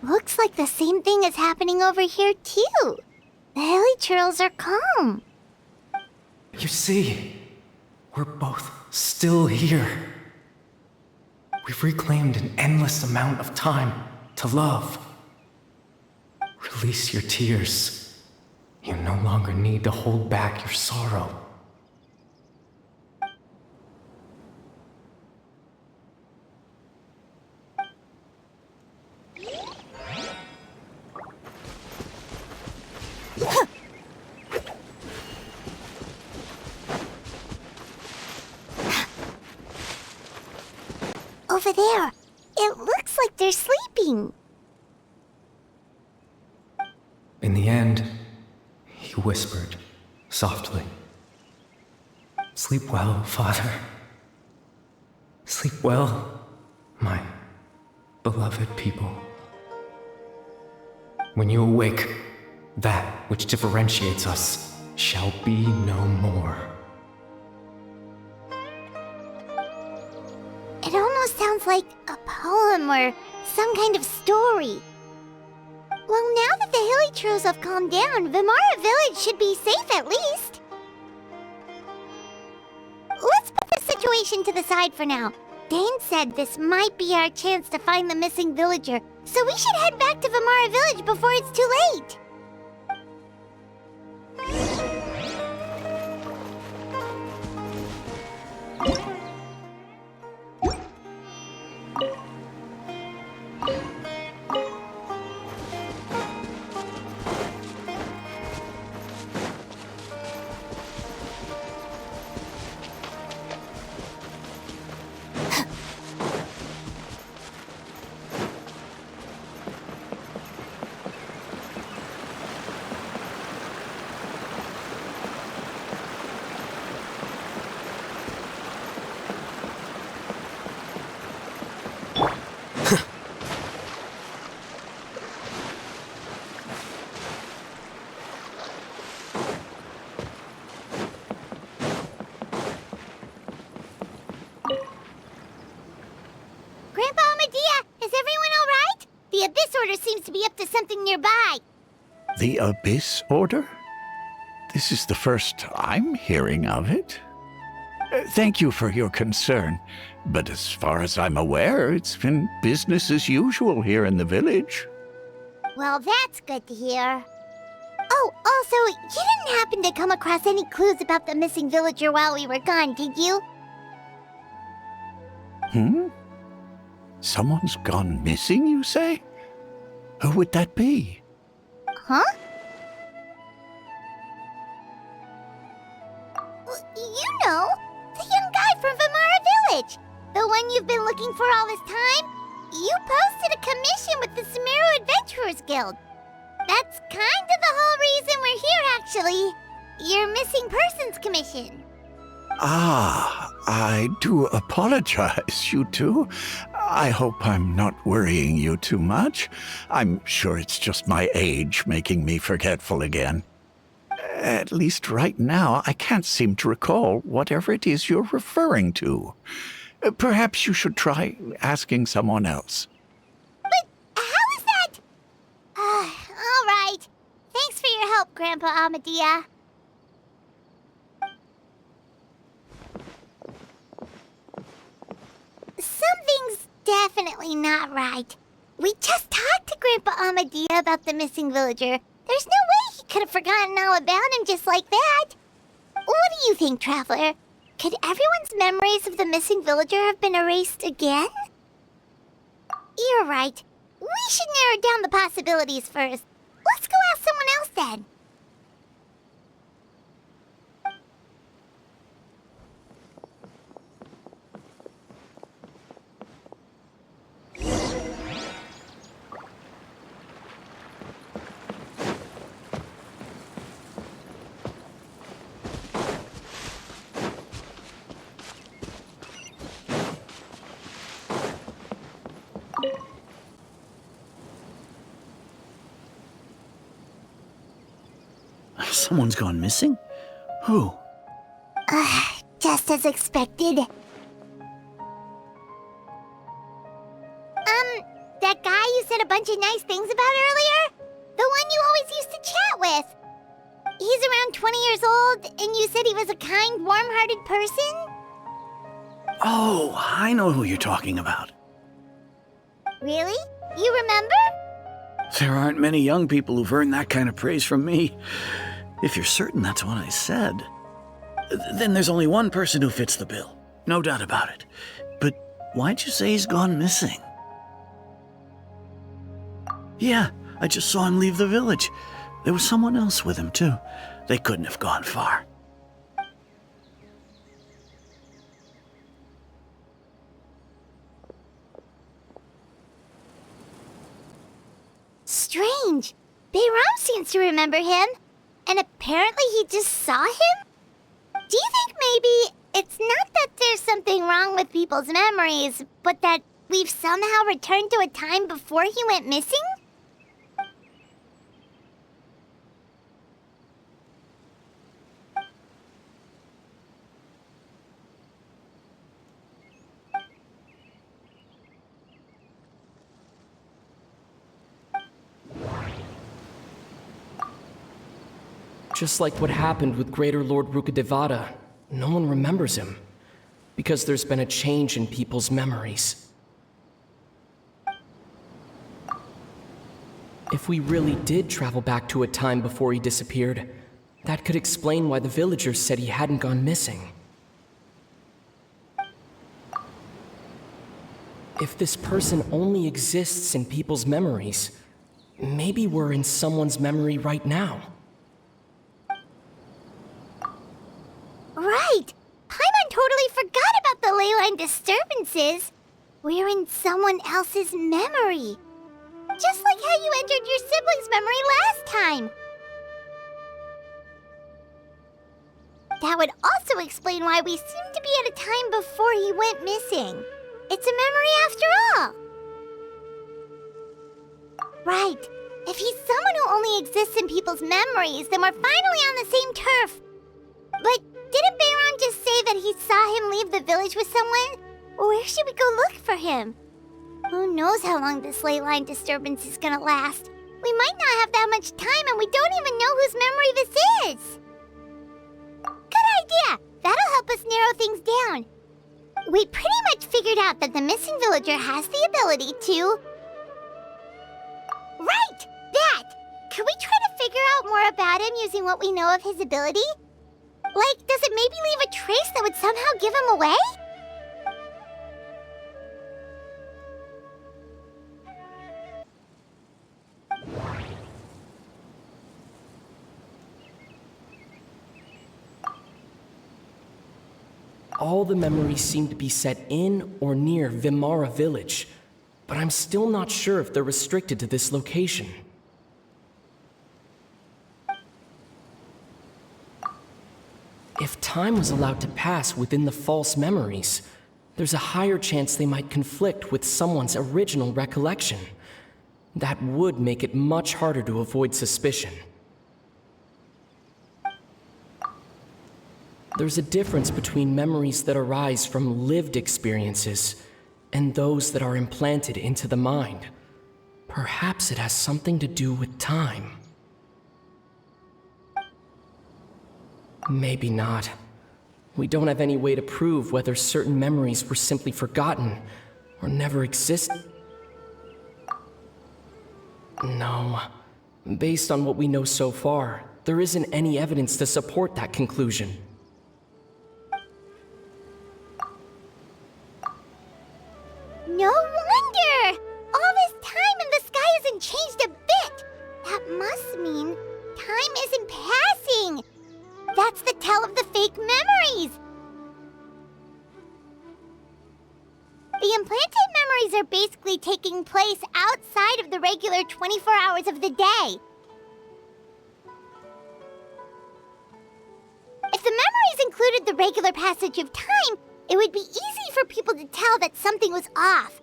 S2: Looks like the same thing is happening over here too. The hilly trails are calm.
S9: You see, we're both still here. We've reclaimed an endless amount of time to love. Release your tears. You no longer need to hold back your sorrow.
S2: Over there. It looks like they're sleeping.
S9: In the end, he whispered, softly. Sleep well, Father. Sleep well, my beloved people. When you awake, that which differentiates us shall be no more.
S2: It almost sounds like a poem or some kind of story. Well, now that the hilly trails have calmed down, Vimara Village should be safe at least. Let's put the situation to the side for now. Dane said this might be our chance to find the missing villager, so we should head back to Vimara Village before it's too late. seems to be up to something nearby.
S4: The Abyss Order? This is the first I'm hearing of it. Thank you for your concern, but as far as I'm aware, it's been business as usual here in the village.
S2: Well, that's good to hear. Oh, also, you didn't happen to come across any clues about the missing villager while we were gone, did you?
S4: Someone's gone missing, you say? Who would that be?
S2: Huh? You know, the young guy from Vamara Village. The one you've been looking for all this time. You posted a commission with the Sumeru Adventurers Guild. That's kind of the whole reason we're here, actually. Your missing persons commission.
S4: Ah, I do apologize, you two. I hope I'm not worrying you too much. I'm sure it's just my age making me forgetful again. At least right now, I can't seem to recall whatever it is you're referring to. Perhaps you should try asking someone else.
S2: But how is that? All right. Thanks for your help, Grandpa Amadhiah. Something's definitely not right. We just talked to Grandpa Amadhiah about the missing villager. There's no way he could have forgotten all about him just like that. What do you think, Traveler? Could everyone's memories of the missing villager have been erased again? You're right. We should narrow down the possibilities first. Let's go ask someone else then.
S3: Someone's gone missing? Who?
S2: Just as expected. That guy you said a bunch of nice things about earlier? The one you always used to chat with. He's around 20 years old, and you said he was a kind, warm-hearted person?
S3: Oh, I know who you're talking about.
S2: Really? You remember?
S3: There aren't many young people who've earned that kind of praise from me. If you're certain that's what I said, then there's only one person who fits the bill. No doubt about it. But why'd you say he's gone missing? Yeah, I just saw him leave the village. There was someone else with him, too. They couldn't have gone far.
S2: Strange. Bahram seems to remember him. And apparently he just saw him? Do you think maybe it's not that there's something wrong with people's memories, but that we've somehow returned to a time before he went missing?
S9: Just like what happened with Greater Lord Rukkhadevata, no one remembers him, because there's been a change in people's memories. If we really did travel back to a time before he disappeared, that could explain why the villagers said he hadn't gone missing. If this person only exists in people's memories, maybe we're in someone's memory right now.
S2: Right! Paimon totally forgot about the leyline disturbances. We're in someone else's memory. Just like how you entered your sibling's memory last time. That would also explain why we seem to be at a time before he went missing. It's a memory after all. Right. If he's someone who only exists in people's memories, then we're finally on the same turf. But didn't Bahram just say that he saw him leave the village with someone? Where should we go look for him? Who knows how long this ley line disturbance is gonna last? We might not have that much time and we don't even know whose memory this is! Good idea! That'll help us narrow things down. We pretty much figured out that the missing villager has the ability to... Right! That! Could we try to figure out more about him using what we know of his ability? Like, does it maybe leave a trace that would somehow give him away?
S6: All the memories seem to be set in or near Vimara village, but I'm still not sure if they're restricted to this location. If time was allowed to pass within the false memories, there's a higher chance they might conflict with someone's original recollection. That would make it much harder to avoid suspicion. There's a difference between memories that arise from lived experiences and those that are implanted into the mind. Perhaps it has something to do with time. Maybe not. We don't have any way to prove whether certain memories were simply forgotten or never existed. No. Based on what we know so far, there isn't any evidence to support that conclusion.
S2: No wonder! All this time and the sky hasn't changed a bit! That must mean time isn't passing! That's the tell of the fake memories! The implanted memories are basically taking place outside of the regular 24 hours of the day. If the memories included the regular passage of time, it would be easy for people to tell that something was off.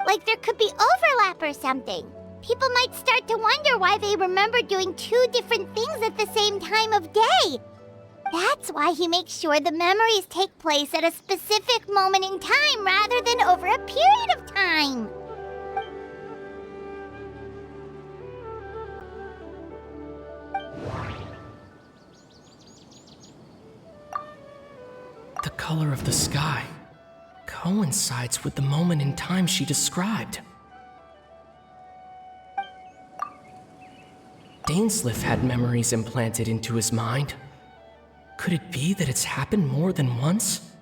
S2: Like there could be overlap or something. People might start to wonder why they remember doing two different things at the same time of day. That's why he makes sure the memories take place at a specific moment in time rather than over a period of time.
S6: The color of the sky coincides with the moment in time she described. Dainsleif had memories implanted into his mind. Could it be that it's happened more than once?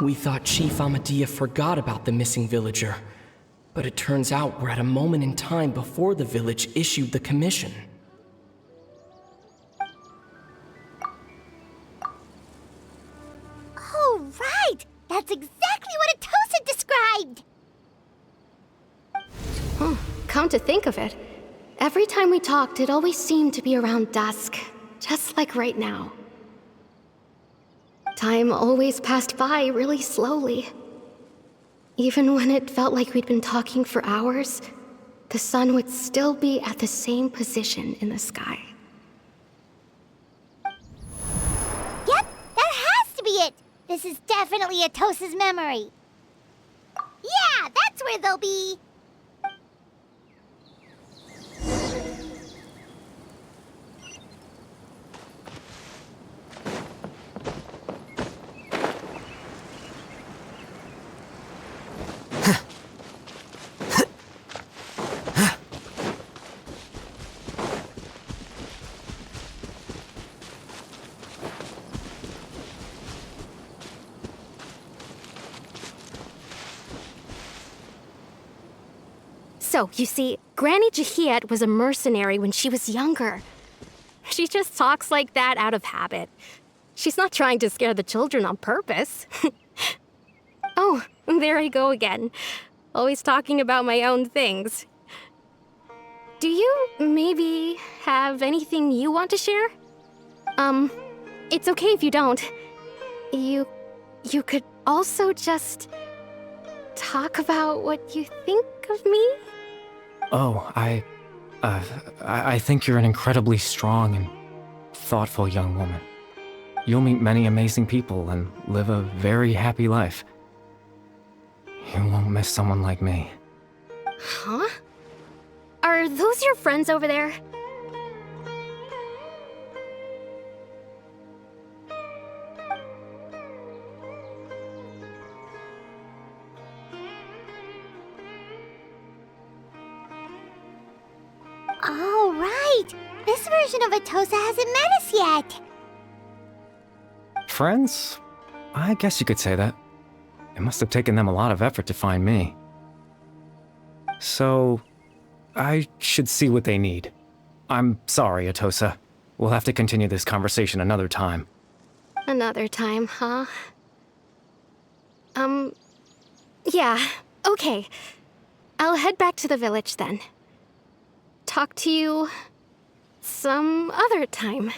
S6: We thought Chief Amadhiah forgot about the missing villager, but it turns out we're at a moment in time before the village issued the commission.
S2: Oh, right! That's exactly what Atossa described!
S5: Come to think of it, every time we talked, it always seemed to be around dusk, just like right now. Time always passed by really slowly. Even when it felt like we'd been talking for hours, the sun would still be at the same position in the sky.
S2: Yep, that has to be it! This is definitely Atossa's memory. Yeah, that's where they'll be!
S5: So, you see, Granny Jahiet was a mercenary when she was younger. She just talks like that out of habit. She's not trying to scare the children on purpose. Oh, there I go again. Always talking about my own things. Do you maybe have anything you want to share? It's okay if you don't. You could also just talk about what you think of me?
S9: Oh, I think you're an incredibly strong and thoughtful young woman. You'll meet many amazing people and live a very happy life. You won't miss someone like me.
S5: Huh? Are those your friends over there?
S2: Oh, right! This version of Atossa hasn't met us yet!
S9: Friends? I guess you could say that. It must have taken them a lot of effort to find me. So, I should see what they need. I'm sorry, Atossa. We'll have to continue this conversation another time.
S5: Another time, huh? Yeah, okay. I'll head back to the village then. Talk to you some other time.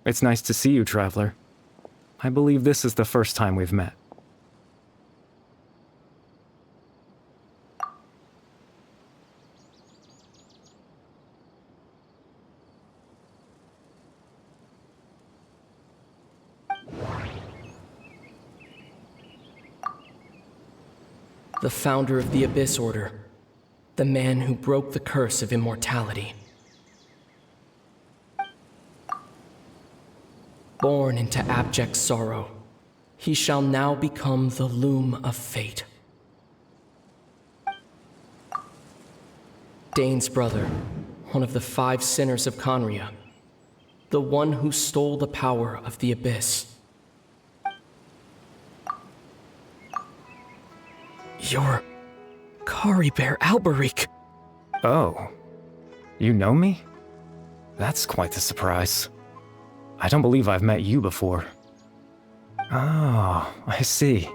S9: It's nice to see you, Traveler. I believe this is the first time we've met.
S6: The founder of the Abyss Order. The man who broke the curse of immortality. Born into abject sorrow, he shall now become the Loom of Fate. Dane's brother, one of the 5 sinners of Conria. The one who stole the power of the Abyss. You're Caribert Alberic.
S9: Oh. You know me? That's quite the surprise. I don't believe I've met you before. Oh, I see.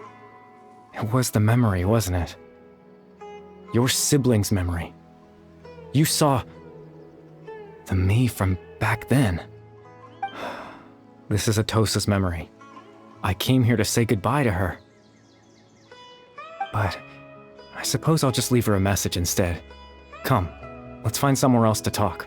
S9: It was the memory, wasn't it? Your sibling's memory. You saw the me from back then. This is Atossa's memory. I came here to say goodbye to her. But I suppose I'll just leave her a message instead. Come, let's find somewhere else to talk.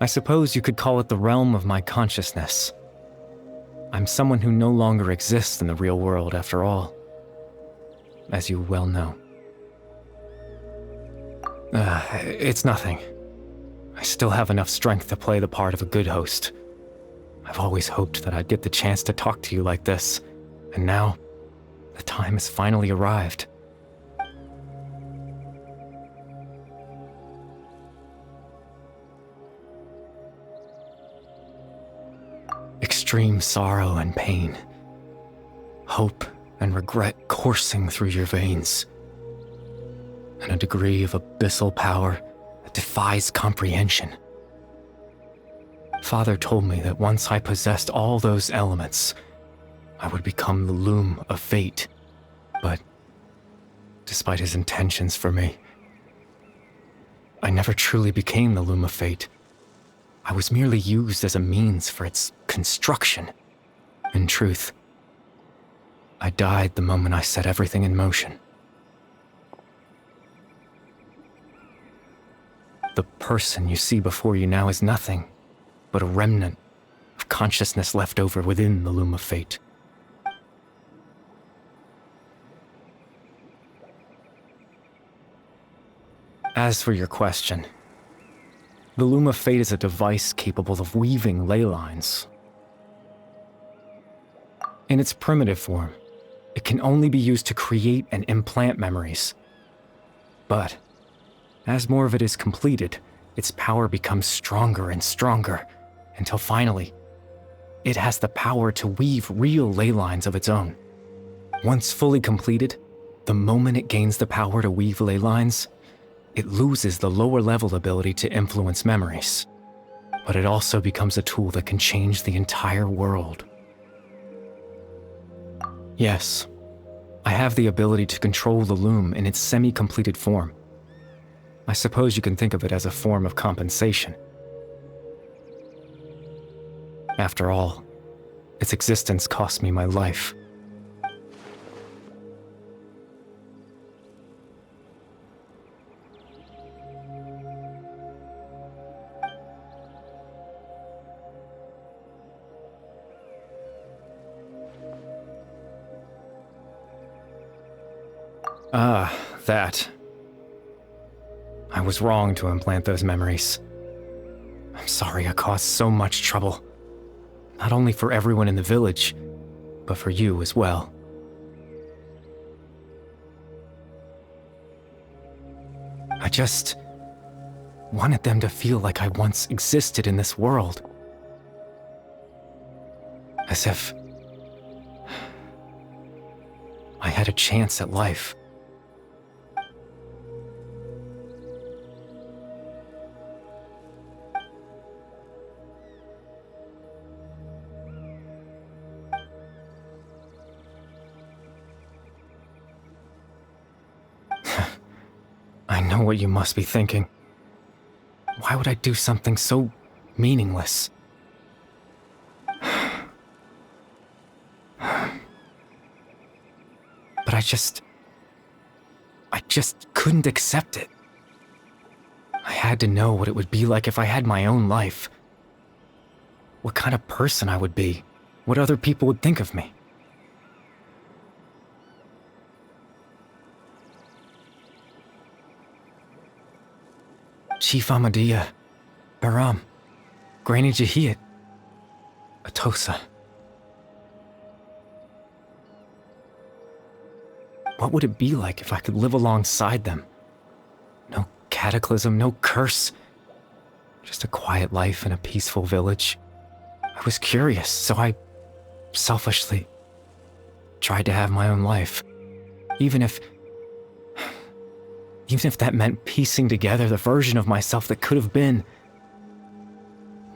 S9: I suppose you could call it the realm of my consciousness. I'm someone who no longer exists in the real world, after all, as you well know. It's nothing. I still have enough strength to play the part of a good host. I've always hoped that I'd get the chance to talk to you like this, and now, the time has finally arrived. Extreme sorrow and pain, hope and regret coursing through your veins, and a degree of abyssal power that defies comprehension. Father told me that once I possessed all those elements, I would become the Loom of Fate, but despite his intentions for me, I never truly became the Loom of Fate. I was merely used as a means for its construction. In truth, I died the moment I set everything in motion. The person you see before you now is nothing but a remnant of consciousness left over within the Loom of Fate. As for your question, the Loom of Fate is a device capable of weaving ley lines. In its primitive form, it can only be used to create and implant memories. But as more of it is completed, its power becomes stronger and stronger, until finally, it has the power to weave real ley lines of its own. Once fully completed, the moment it gains the power to weave ley lines, it loses the lower-level ability to influence memories. But it also becomes a tool that can change the entire world. Yes, I have the ability to control the loom in its semi-completed form. I suppose you can think of it as a form of compensation. After all, its existence cost me my life. Ah, that. I was wrong to implant those memories. I'm sorry I caused so much trouble. Not only for everyone in the village, but for you as well. I just wanted them to feel like I once existed in this world. As if I had a chance at life. I know what you must be thinking. Why would I do something so meaningless? But I just couldn't accept it. I had to know what it would be like if I had my own life. What kind of person I would be. What other people would think of me. Chief Amadhiah, Bahram, Granny Yayyy, Atossa. What would it be like if I could live alongside them? No cataclysm, no curse. Just a quiet life in a peaceful village. I was curious, so I selfishly tried to have my own life. Even if that meant piecing together the version of myself that could have been.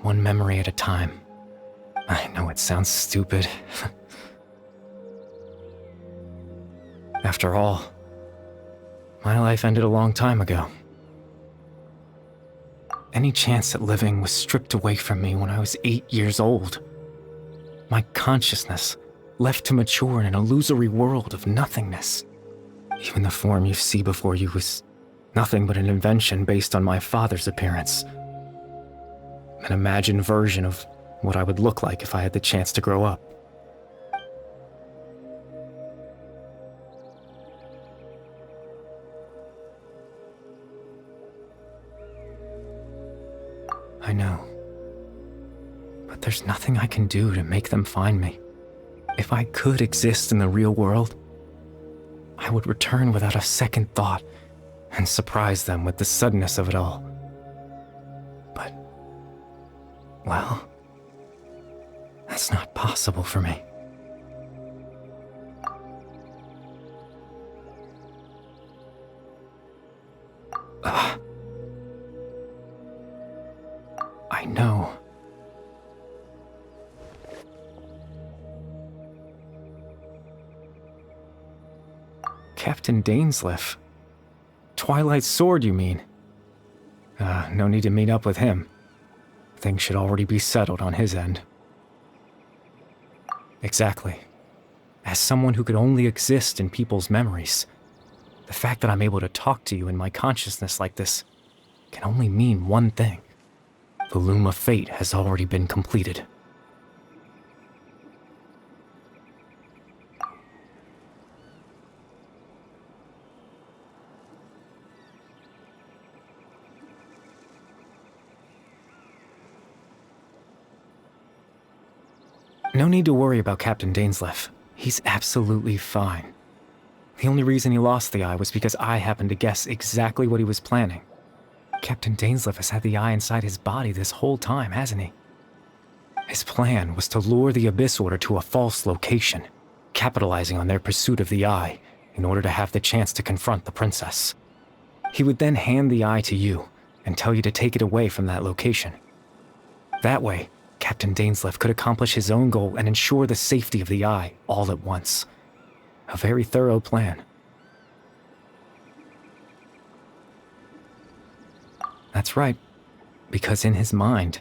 S9: One memory at a time. I know it sounds stupid. After all, my life ended a long time ago. Any chance at living was stripped away from me when I was 8 years old. My consciousness left to mature in an illusory world of nothingness. Even the form you see before you was nothing but an invention based on my father's appearance. An imagined version of what I would look like if I had the chance to grow up. I know. But there's nothing I can do to make them find me. If I could exist in the real world, I would return without a second thought and surprise them with the suddenness of it all. But, well, that's not possible for me. I know. Captain Dainsleif. Twilight Sword, you mean? No need to meet up with him. Things should already be settled on his end. Exactly. As someone who could only exist in people's memories, the fact that I'm able to talk to you in my consciousness like this can only mean one thing. The Loom of Fate has already been completed. No need to worry about Captain Dainsleif. He's absolutely fine. The only reason he lost the eye was because I happened to guess exactly what he was planning. Captain Dainsleif has had the eye inside his body this whole time, hasn't he? His plan was to lure the Abyss Order to a false location, capitalizing on their pursuit of the eye in order to have the chance to confront the princess. He would then hand the eye to you and tell you to take it away from that location. That way, Captain Dainsleif could accomplish his own goal and ensure the safety of the eye all at once. A very thorough plan. That's right, because in his mind,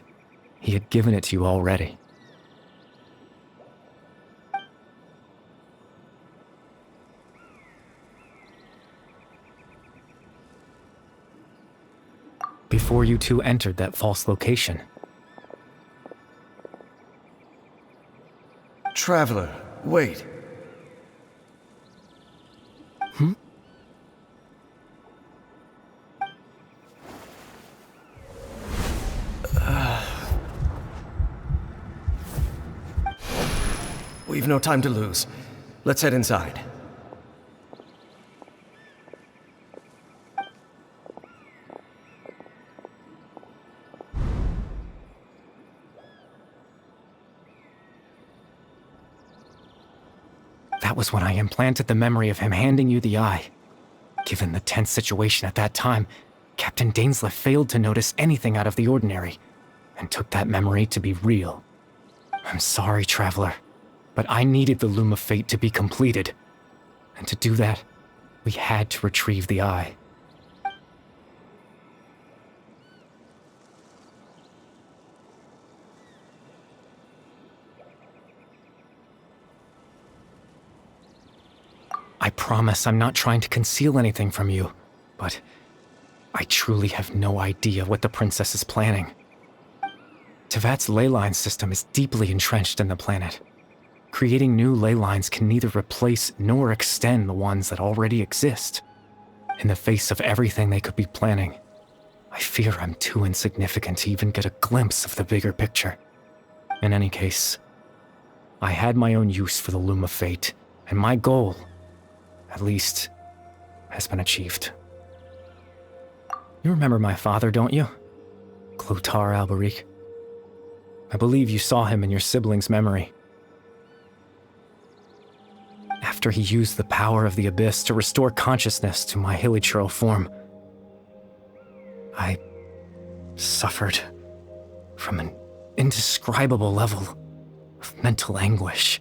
S9: he had given it to you already. Before you two entered that false location.
S7: Traveler, wait. We've no time to lose. Let's head inside.
S9: That was when I implanted the memory of him handing you the eye. Given the tense situation at that time, Captain Dainsleif failed to notice anything out of the ordinary, and took that memory to be real. I'm sorry, Traveler, but I needed the Loom of Fate to be completed. And to do that, we had to retrieve the eye. I promise I'm not trying to conceal anything from you, but I truly have no idea what the princess is planning. Tevat's ley line system is deeply entrenched in the planet. Creating new ley lines can neither replace nor extend the ones that already exist. In the face of everything they could be planning, I fear I'm too insignificant to even get a glimpse of the bigger picture. In any case, I had my own use for the Loom of Fate, and my goal, at least, has been achieved. You remember my father, don't you? Clotar Alberic. I believe you saw him in your sibling's memory. After he used the power of the Abyss to restore consciousness to my hilichurl form, I suffered from an indescribable level of mental anguish.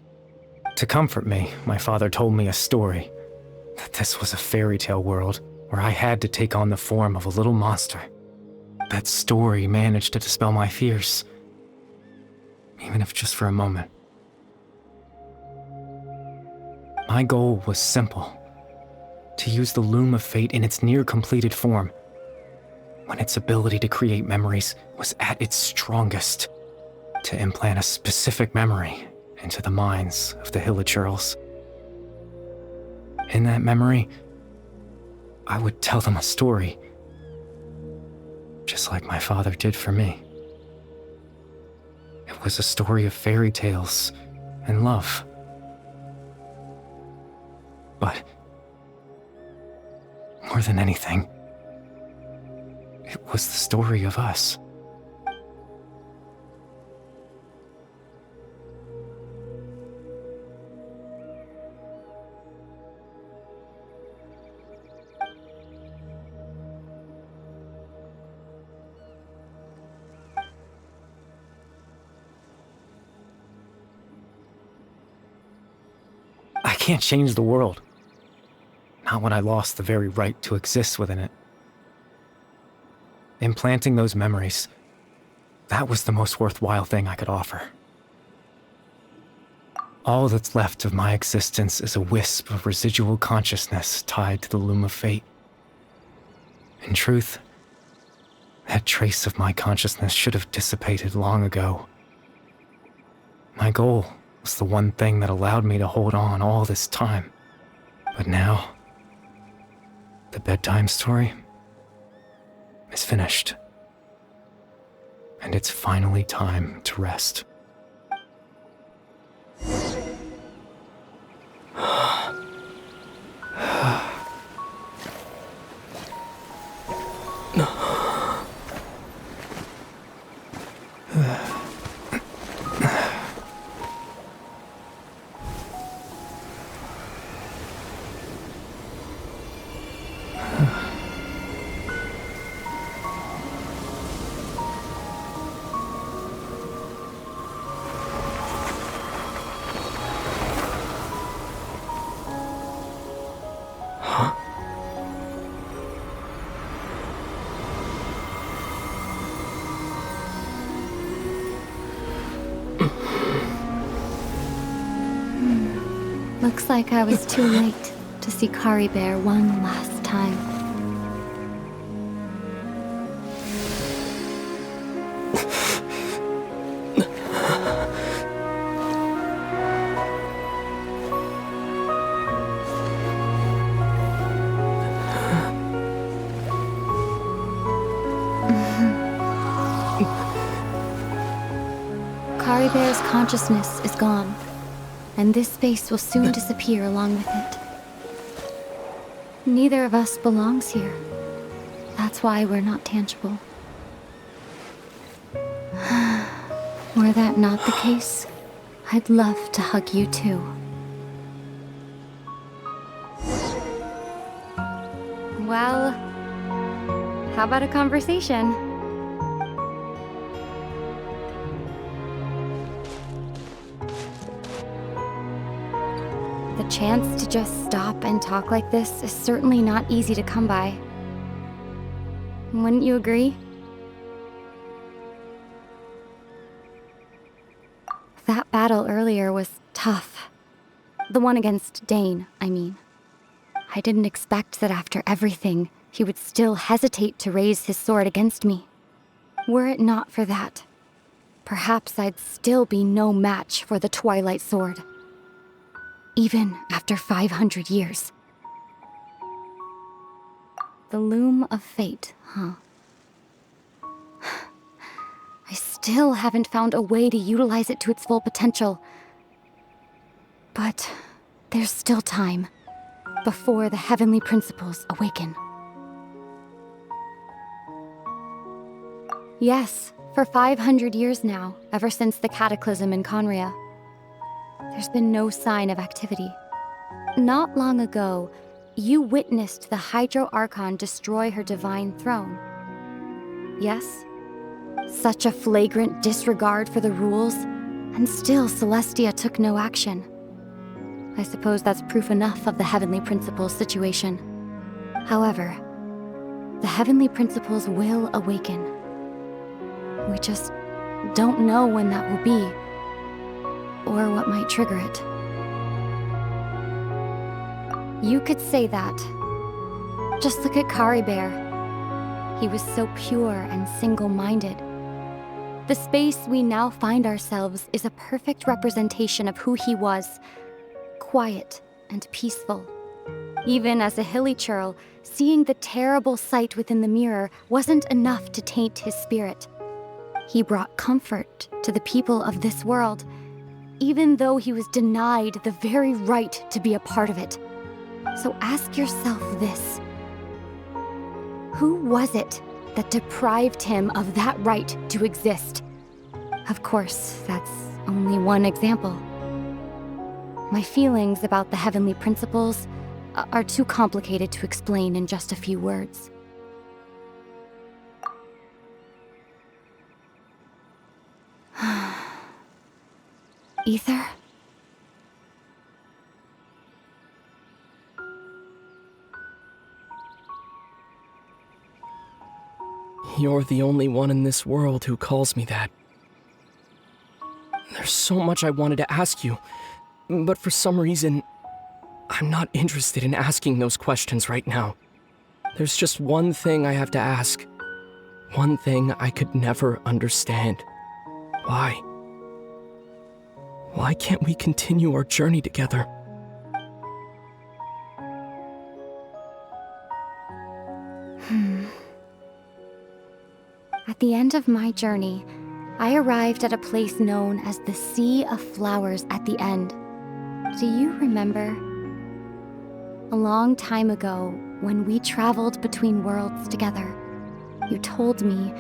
S9: To comfort me, my father told me a story, that this was a fairy tale world where I had to take on the form of a little monster. That story managed to dispel my fears, even if just for a moment. My goal was simple: to use the Loom of Fate in its near-completed form, when its ability to create memories was at its strongest, to implant a specific memory into the minds of the hilichurls. In that memory, I would tell them a story, just like my father did for me. It was a story of fairy tales and love. But more than anything, it was the story of us. I can't change the world. Not when I lost the very right to exist within it. implanting those memories, that was the most worthwhile thing I could offer. All that's left of my existence is a wisp of residual consciousness tied to the loom of fate. In truth, that trace of my consciousness should have dissipated long ago. My goal was the one thing that allowed me to hold on all this time. But now, the bedtime story is finished. And it's finally time to rest.
S8: Looks like I was too late to see Caribert one last time. Caribert's consciousness is gone, and this space will soon disappear along with it. Neither of us belongs here. That's why we're not tangible. Were that not the case, I'd love to hug you too. Well, how about a conversation? The chance to just stop and talk like this is certainly not easy to come by. Wouldn't you agree? That battle earlier was tough. The one against Dane, I mean. I didn't expect that after everything, he would still hesitate to raise his sword against me. Were it not for that, perhaps I'd still be no match for the Twilight Sword. Even after 500 years. The Loom of Fate, huh? I still haven't found a way to utilize it to its full potential. But there's still time, before the heavenly principles awaken. Yes, for 500 years now, ever since the cataclysm in Conria, there's been no sign of activity. Not long ago, you witnessed the Hydro Archon destroy her divine throne. Yes? Such a flagrant disregard for the rules, and still Celestia took no action. I suppose that's proof enough of the Heavenly Principles situation. However, the Heavenly Principles will awaken. We just don't know when that will be, or what might trigger it. You could say that. Just look at Caribert. He was so pure and single-minded. The space we now find ourselves is a perfect representation of who he was. Quiet and peaceful. Even as a hilly churl, seeing the terrible sight within the mirror wasn't enough to taint his spirit. He brought comfort to the people of this world, even though he was denied the very right to be a part of it. So ask yourself this. Who was it that deprived him of that right to exist? Of course, that's only one example. My feelings about the Heavenly Principles are too complicated to explain in just a few words. Aether?
S6: You're the only one in this world who calls me that. There's so much I wanted to ask you, but for some reason, I'm not interested in asking those questions right now. There's just one thing I have to ask. One thing I could never understand. Why? Why can't we continue our journey together?
S8: At the end of my journey, I arrived at a place known as the Sea of Flowers at the end. Do you remember? A long time ago, when we traveled between worlds together, you told me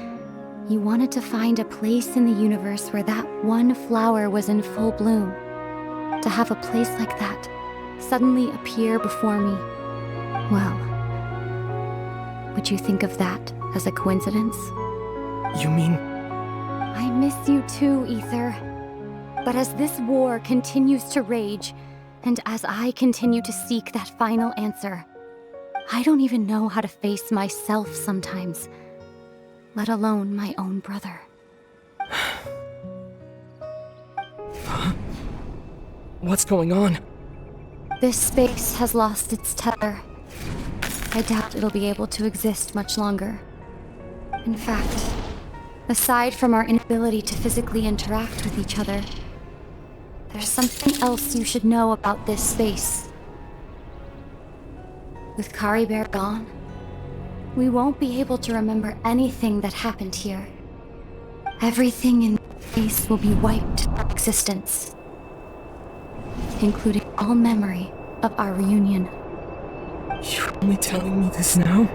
S8: you wanted to find a place in the universe where that one flower was in full bloom. To have a place like that suddenly appear before me. Well, would you think of that as a coincidence?
S6: You mean...
S8: I miss you too, Aether. But as this war continues to rage, and as I continue to seek that final answer, I don't even know how to face myself sometimes, let alone my own brother.
S6: What's going on?
S8: This space has lost its tether. I doubt it'll be able to exist much longer. In fact, aside from our inability to physically interact with each other, there's something else you should know about this space. With Caribert gone, we won't be able to remember anything that happened here. Everything in this space will be wiped from existence, including all memory of our reunion.
S6: You're only telling me this now?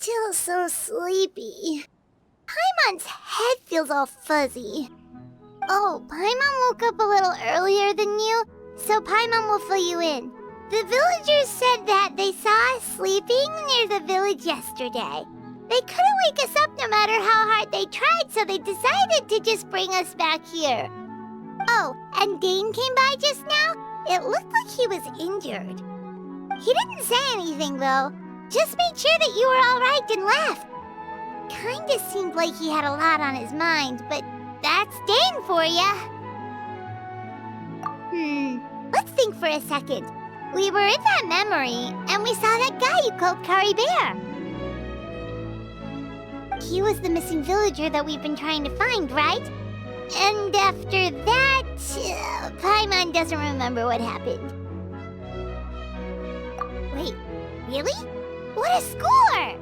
S2: Still so sleepy. Paimon's head feels all fuzzy. Oh, Paimon woke up a little earlier than you, so Paimon will fill you in. The villagers said that they saw us sleeping near the village yesterday. They couldn't wake us up no matter how hard they tried, so they decided to just bring us back here. Oh, and Dane came by just now. It looked like he was injured. He didn't say anything, though. Just made sure that you were alright and left. Kinda seemed like he had a lot on his mind, but that's Dane for ya. Let's think for a second. We were in that memory, and we saw that guy you called Caribert. He was the missing villager that we've been trying to find, right? And after that, Paimon doesn't remember what happened. Wait, really? What a score!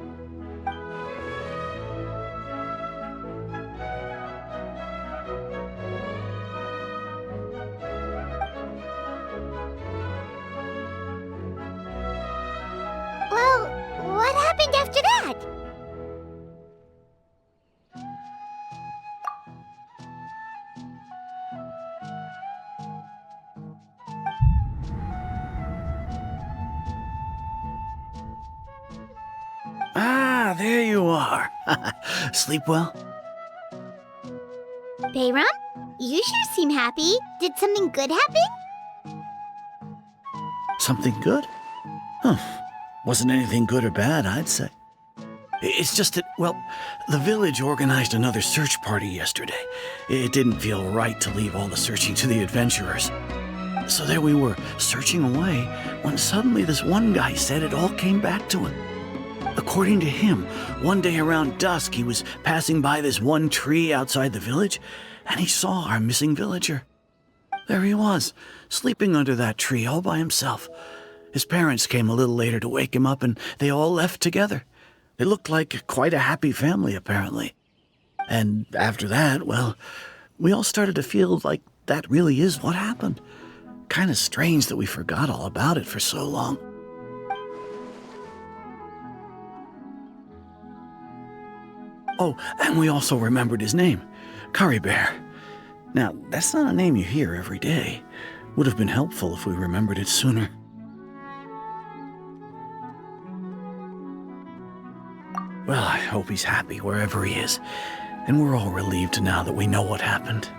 S2: Well, what happened after that?
S3: Ah, there you are. Sleep well?
S2: Bahram? You sure seem happy. Did something good happen?
S3: Something good? Huh. Wasn't anything good or bad, I'd say. It's just that, well, the village organized another search party yesterday. It didn't feel right to leave all the searching to the adventurers. So there we were, searching away, when suddenly this one guy said it all came back to him. According to him, one day around dusk, he was passing by this one tree outside the village, and he saw our missing villager. There he was, sleeping under that tree all by himself. His parents came a little later to wake him up, and they all left together. They looked like quite a happy family, apparently. And after that, well, we all started to feel like that really is what happened. Kind of strange that we forgot all about it for so long. Oh, and we also remembered his name, Caribert. Now, that's not a name you hear every day. Would have been helpful if we remembered it sooner. Well, I hope he's happy wherever he is, and we're all relieved now that we know what happened.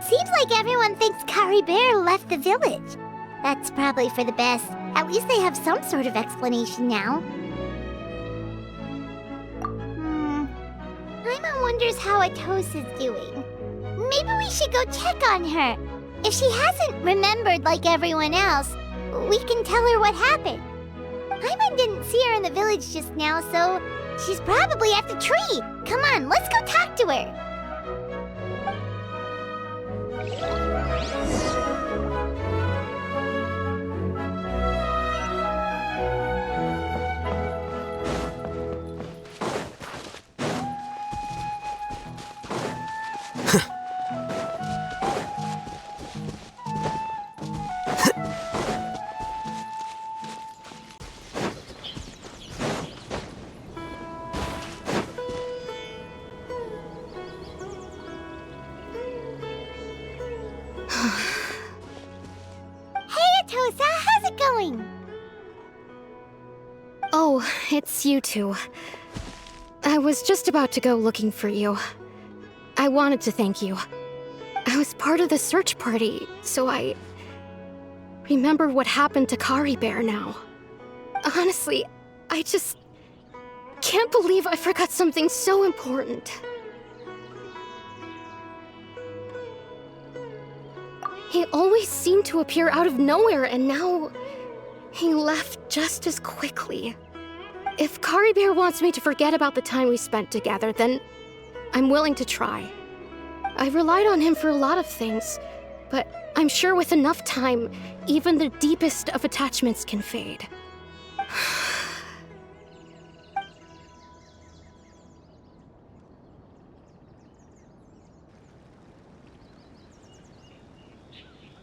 S2: Seems like everyone thinks Caribert left the village. That's probably for the best. At least they have some sort of explanation now. Paimon wonders how Atossa's doing. Maybe we should go check on her. If she hasn't remembered like everyone else, we can tell her what happened. Paimon didn't see her in the village just now, so she's probably at the tree. Come on, let's go talk to her.
S5: Oh, it's you two. I was just about to go looking for you. I wanted to thank you. I was part of the search party, so I remember what happened to Caribert now. Honestly, I just can't believe I forgot something so important. He always seemed to appear out of nowhere, and now he left just as quickly. If Caribert wants me to forget about the time we spent together, then I'm willing to try. I relied on him for a lot of things, but I'm sure with enough time, even the deepest of attachments can fade.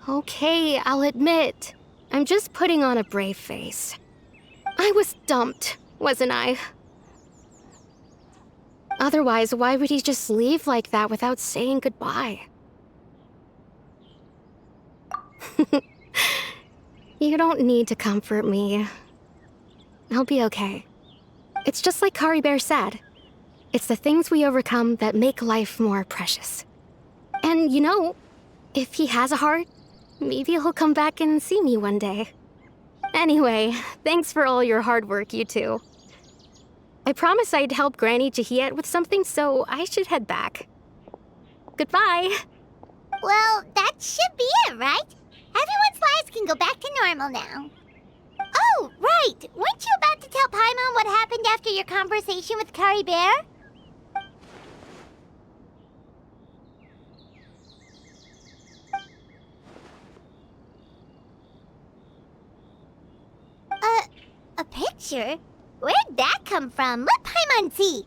S5: Okay, I'll admit, I'm just putting on a brave face. I was dumped, wasn't I? Otherwise, why would he just leave like that without saying goodbye? You don't need to comfort me. I'll be okay. It's just like Caribert said. It's the things we overcome that make life more precious. And you know, if he has a heart, maybe he'll come back and see me one day. Anyway, thanks for all your hard work, you two. I promised I'd help Granny Jahiet with something, so I should head back. Goodbye.
S2: Well, that should be it, right? Everyone's lives can go back to normal now. Oh, right! Weren't you about to tell Paimon what happened after your conversation with Caribert? A picture? Where'd that come from? Let Paimon see.